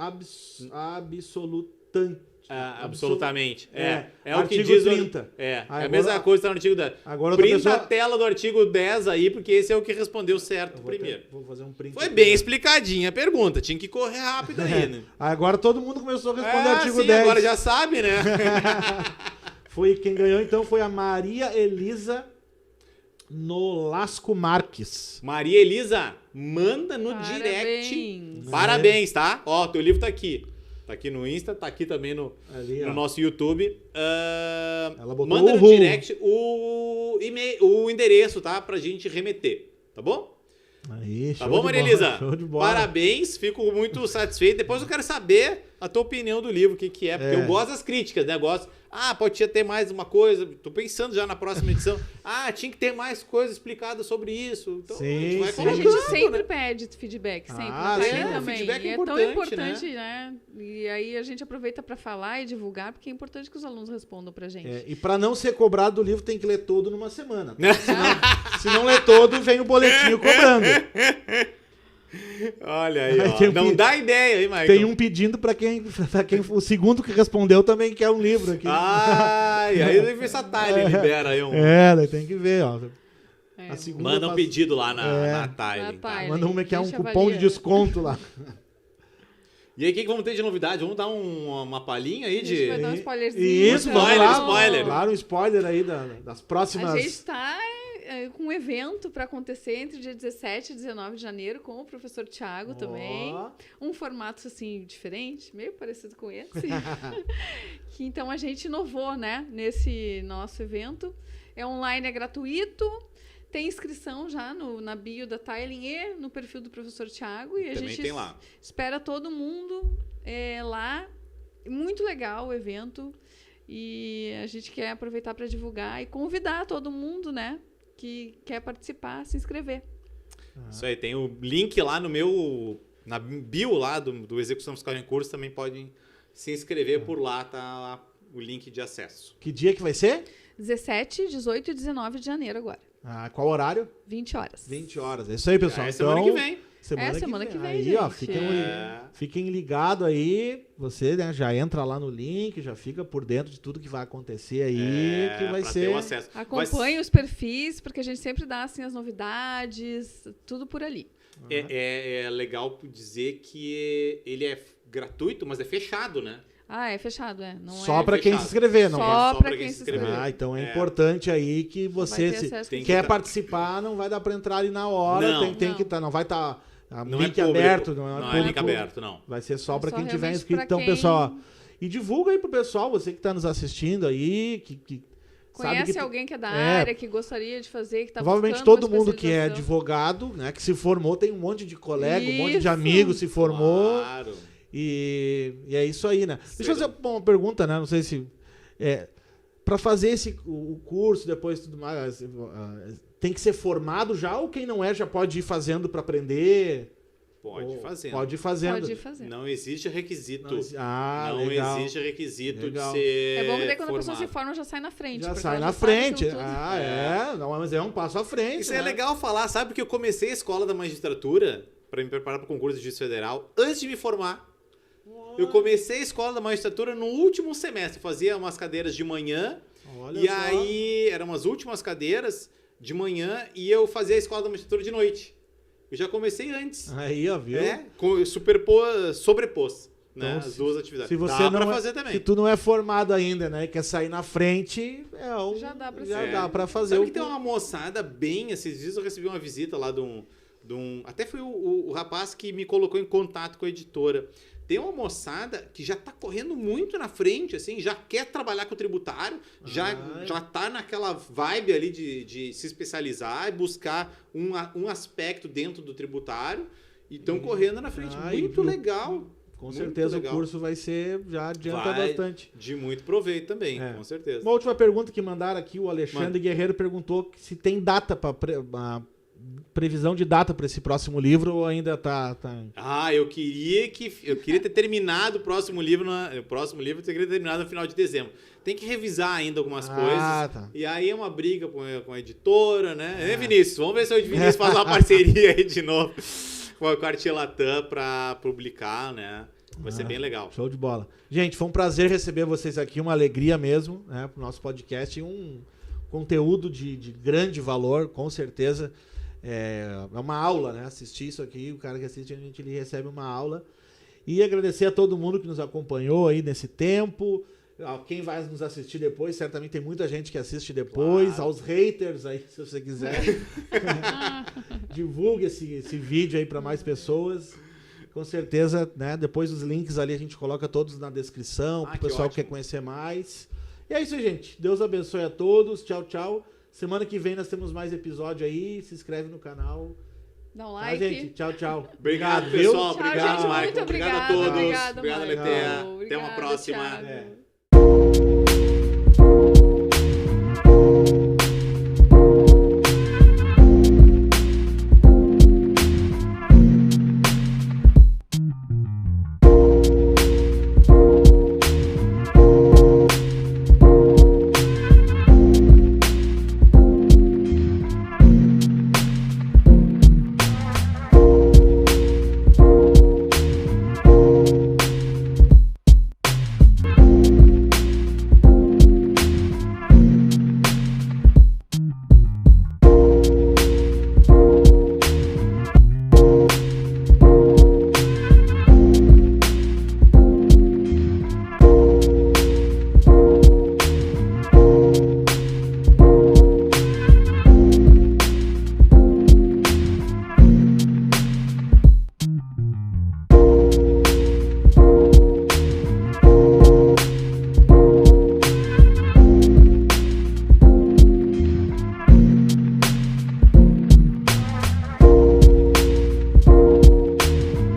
absolutamente. É o que artigo diz 30. A mesma coisa está no artigo 10. Agora Printa a tela do artigo 10 aí, porque esse é o que respondeu certo primeiro. Vou fazer um print. Foi bem explicadinha a pergunta, tinha que correr rápido aí, né? Agora todo mundo começou a responder o artigo 10. Agora já sabe, né? Quem ganhou então foi a Maria Elisa Nolasco Marques. Maria Elisa, manda no direct. Parabéns, tá? Ó, teu livro tá aqui. Tá aqui no Insta, tá aqui também no nosso YouTube. Ela botou manda no direct o e-mail, o endereço, tá? Pra gente remeter, tá bom? Aí, tá bom, Maria Elisa? Show de bola. Parabéns, fico muito satisfeito. Depois eu quero saber a tua opinião do livro, o que é, porque eu gosto das críticas, né? Pode ter mais uma coisa, tô pensando já na próxima edição. Tinha que ter mais coisa explicada sobre isso. Então, sim, a gente sempre pede feedback, sempre. Também. Feedback é tão importante, né? E aí a gente aproveita para falar e divulgar, porque é importante que os alunos respondam pra gente. E para não ser cobrado do livro, tem que ler todo numa semana. Tá? Se não ler todo, vem o boletinho cobrando. Olha aí, ó. Não dá ideia, hein, Michael? Tem um pedindo pra quem o segundo que respondeu também quer um livro aqui. E aí deve ver se a Thaile libera aí um... daí tem que ver, ó. Manda um pedido lá na Thaile. Manda que é um cupom de desconto lá. E aí, o que vamos ter de novidade? Vamos dar uma palhinha aí de... Vai dar um spoilerzinho. Isso, vamos lá. Spoiler. Claro, um spoiler aí das próximas... A gente está com um evento para acontecer entre o dia 17 e 19 de janeiro com o professor Thiago também. Um formato, assim, diferente, meio parecido com esse. Que, então, a gente inovou, né, nesse nosso evento. É online, é gratuito. Tem inscrição já na bio da Thailin e no perfil do professor Thiago. E a também gente tem lá. Espera todo mundo lá. Muito legal o evento. E a gente quer aproveitar para divulgar e convidar todo mundo, né, que quer participar, se inscrever. Isso aí, tem o link lá na bio lá do Execução Fiscal em Curso, também podem se inscrever por lá, tá lá o link de acesso. Que dia que vai ser? 17, 18 e 19 de janeiro agora. Qual horário? 20 horas. 20 horas. É isso aí, pessoal. Semana que vem. Semana que vem, aí, gente. Ó, fiquem ligados aí. Você, né, já entra lá no link, já fica por dentro de tudo que vai acontecer aí, que vai ser... Ter o acesso. Acompanhe os perfis, porque a gente sempre dá assim, as novidades, tudo por ali. É legal dizer que ele é gratuito, mas é fechado, né? É fechado, Não só para quem se inscrever, não só para quem se inscrever. Então é importante aí que você, se quer participar, não vai dar para entrar ali na hora, tem que estar, não vai estar link aberto, não é link aberto, não. Vai ser só para quem tiver inscrito. Então, pessoal, e divulga aí pro pessoal, você que está nos assistindo aí, que conhece sabe alguém que é da área, que gostaria de fazer, que está provavelmente todo mundo que é advogado, né, que se formou, tem um monte de colega, um monte de amigos se formou. Claro. E é isso aí, né? Deixa eu fazer uma pergunta, né? Não sei se... para fazer o curso, depois tudo mais, tem que ser formado já ou quem não já pode ir fazendo para aprender? Pode ir fazendo. Pode ir fazendo. Não existe requisito. Não existe requisito de ser É bom que daí quando formado. a pessoa se forma já sai na frente. Já sai na frente. Não, mas é um passo à frente. Isso é legal falar, sabe? Porque eu comecei a escola da magistratura para me preparar para o concurso de Justiça Federal antes de me formar. Eu comecei a escola da magistratura no último semestre. Fazia umas cadeiras de manhã. Aí eram as últimas cadeiras de manhã e eu fazia a escola da magistratura de noite. Eu já comecei antes. Aí, ó, viu? Sobrepôs, né, então, as duas atividades. Se você dá pra fazer também. Se tu não é formado ainda, né, e quer sair na frente, já dá pra fazer. Sabe que tem uma moçada bem... Esses dias eu recebi uma visita lá de um até foi o rapaz que me colocou em contato com a editora. tem uma moçada que já tá correndo muito na frente, assim, já quer trabalhar com o tributário, já tá naquela vibe ali de se especializar e buscar um aspecto dentro do tributário e estão correndo na frente. Muito legal. Com muito certeza legal. o curso vai ser, já adianta Vai bastante. de muito proveito também, com certeza. Uma última pergunta que mandaram aqui, o Alexandre Guerreiro perguntou se tem data para previsão de data para esse próximo livro ou ainda tá... Eu queria ter terminado o próximo livro, eu queria ter terminado no final de dezembro. Tem que revisar ainda algumas coisas. Tá. E aí é uma briga com a editora, né? Vinícius, vamos ver se o Vinícius faz uma parceria aí de novo com a Cartier-Latam para publicar, né? Vai ser bem legal. Show de bola. Gente, foi um prazer receber vocês aqui, uma alegria mesmo, né, pro nosso podcast e um conteúdo de grande valor, com certeza. É uma aula, né? Assistir isso aqui, o cara que assiste, a gente ele recebe uma aula. E agradecer a todo mundo que nos acompanhou aí nesse tempo. Quem vai nos assistir depois, certamente tem muita gente que assiste depois. Claro. Aos haters aí, se você quiser. Divulgue esse vídeo aí para mais pessoas. Com certeza, né? Depois os links ali a gente coloca todos na descrição, para o pessoal que quer conhecer mais. E é isso aí, gente. Deus abençoe a todos. Tchau, tchau. Semana que vem nós temos mais episódio aí. Se inscreve no canal. Dá um like. Gente. Tchau, tchau. Obrigado, pessoal. Tchau, obrigado, gente, Michael. Muito obrigado a todos. Obrigado, Letéia. Até uma próxima. Thiago.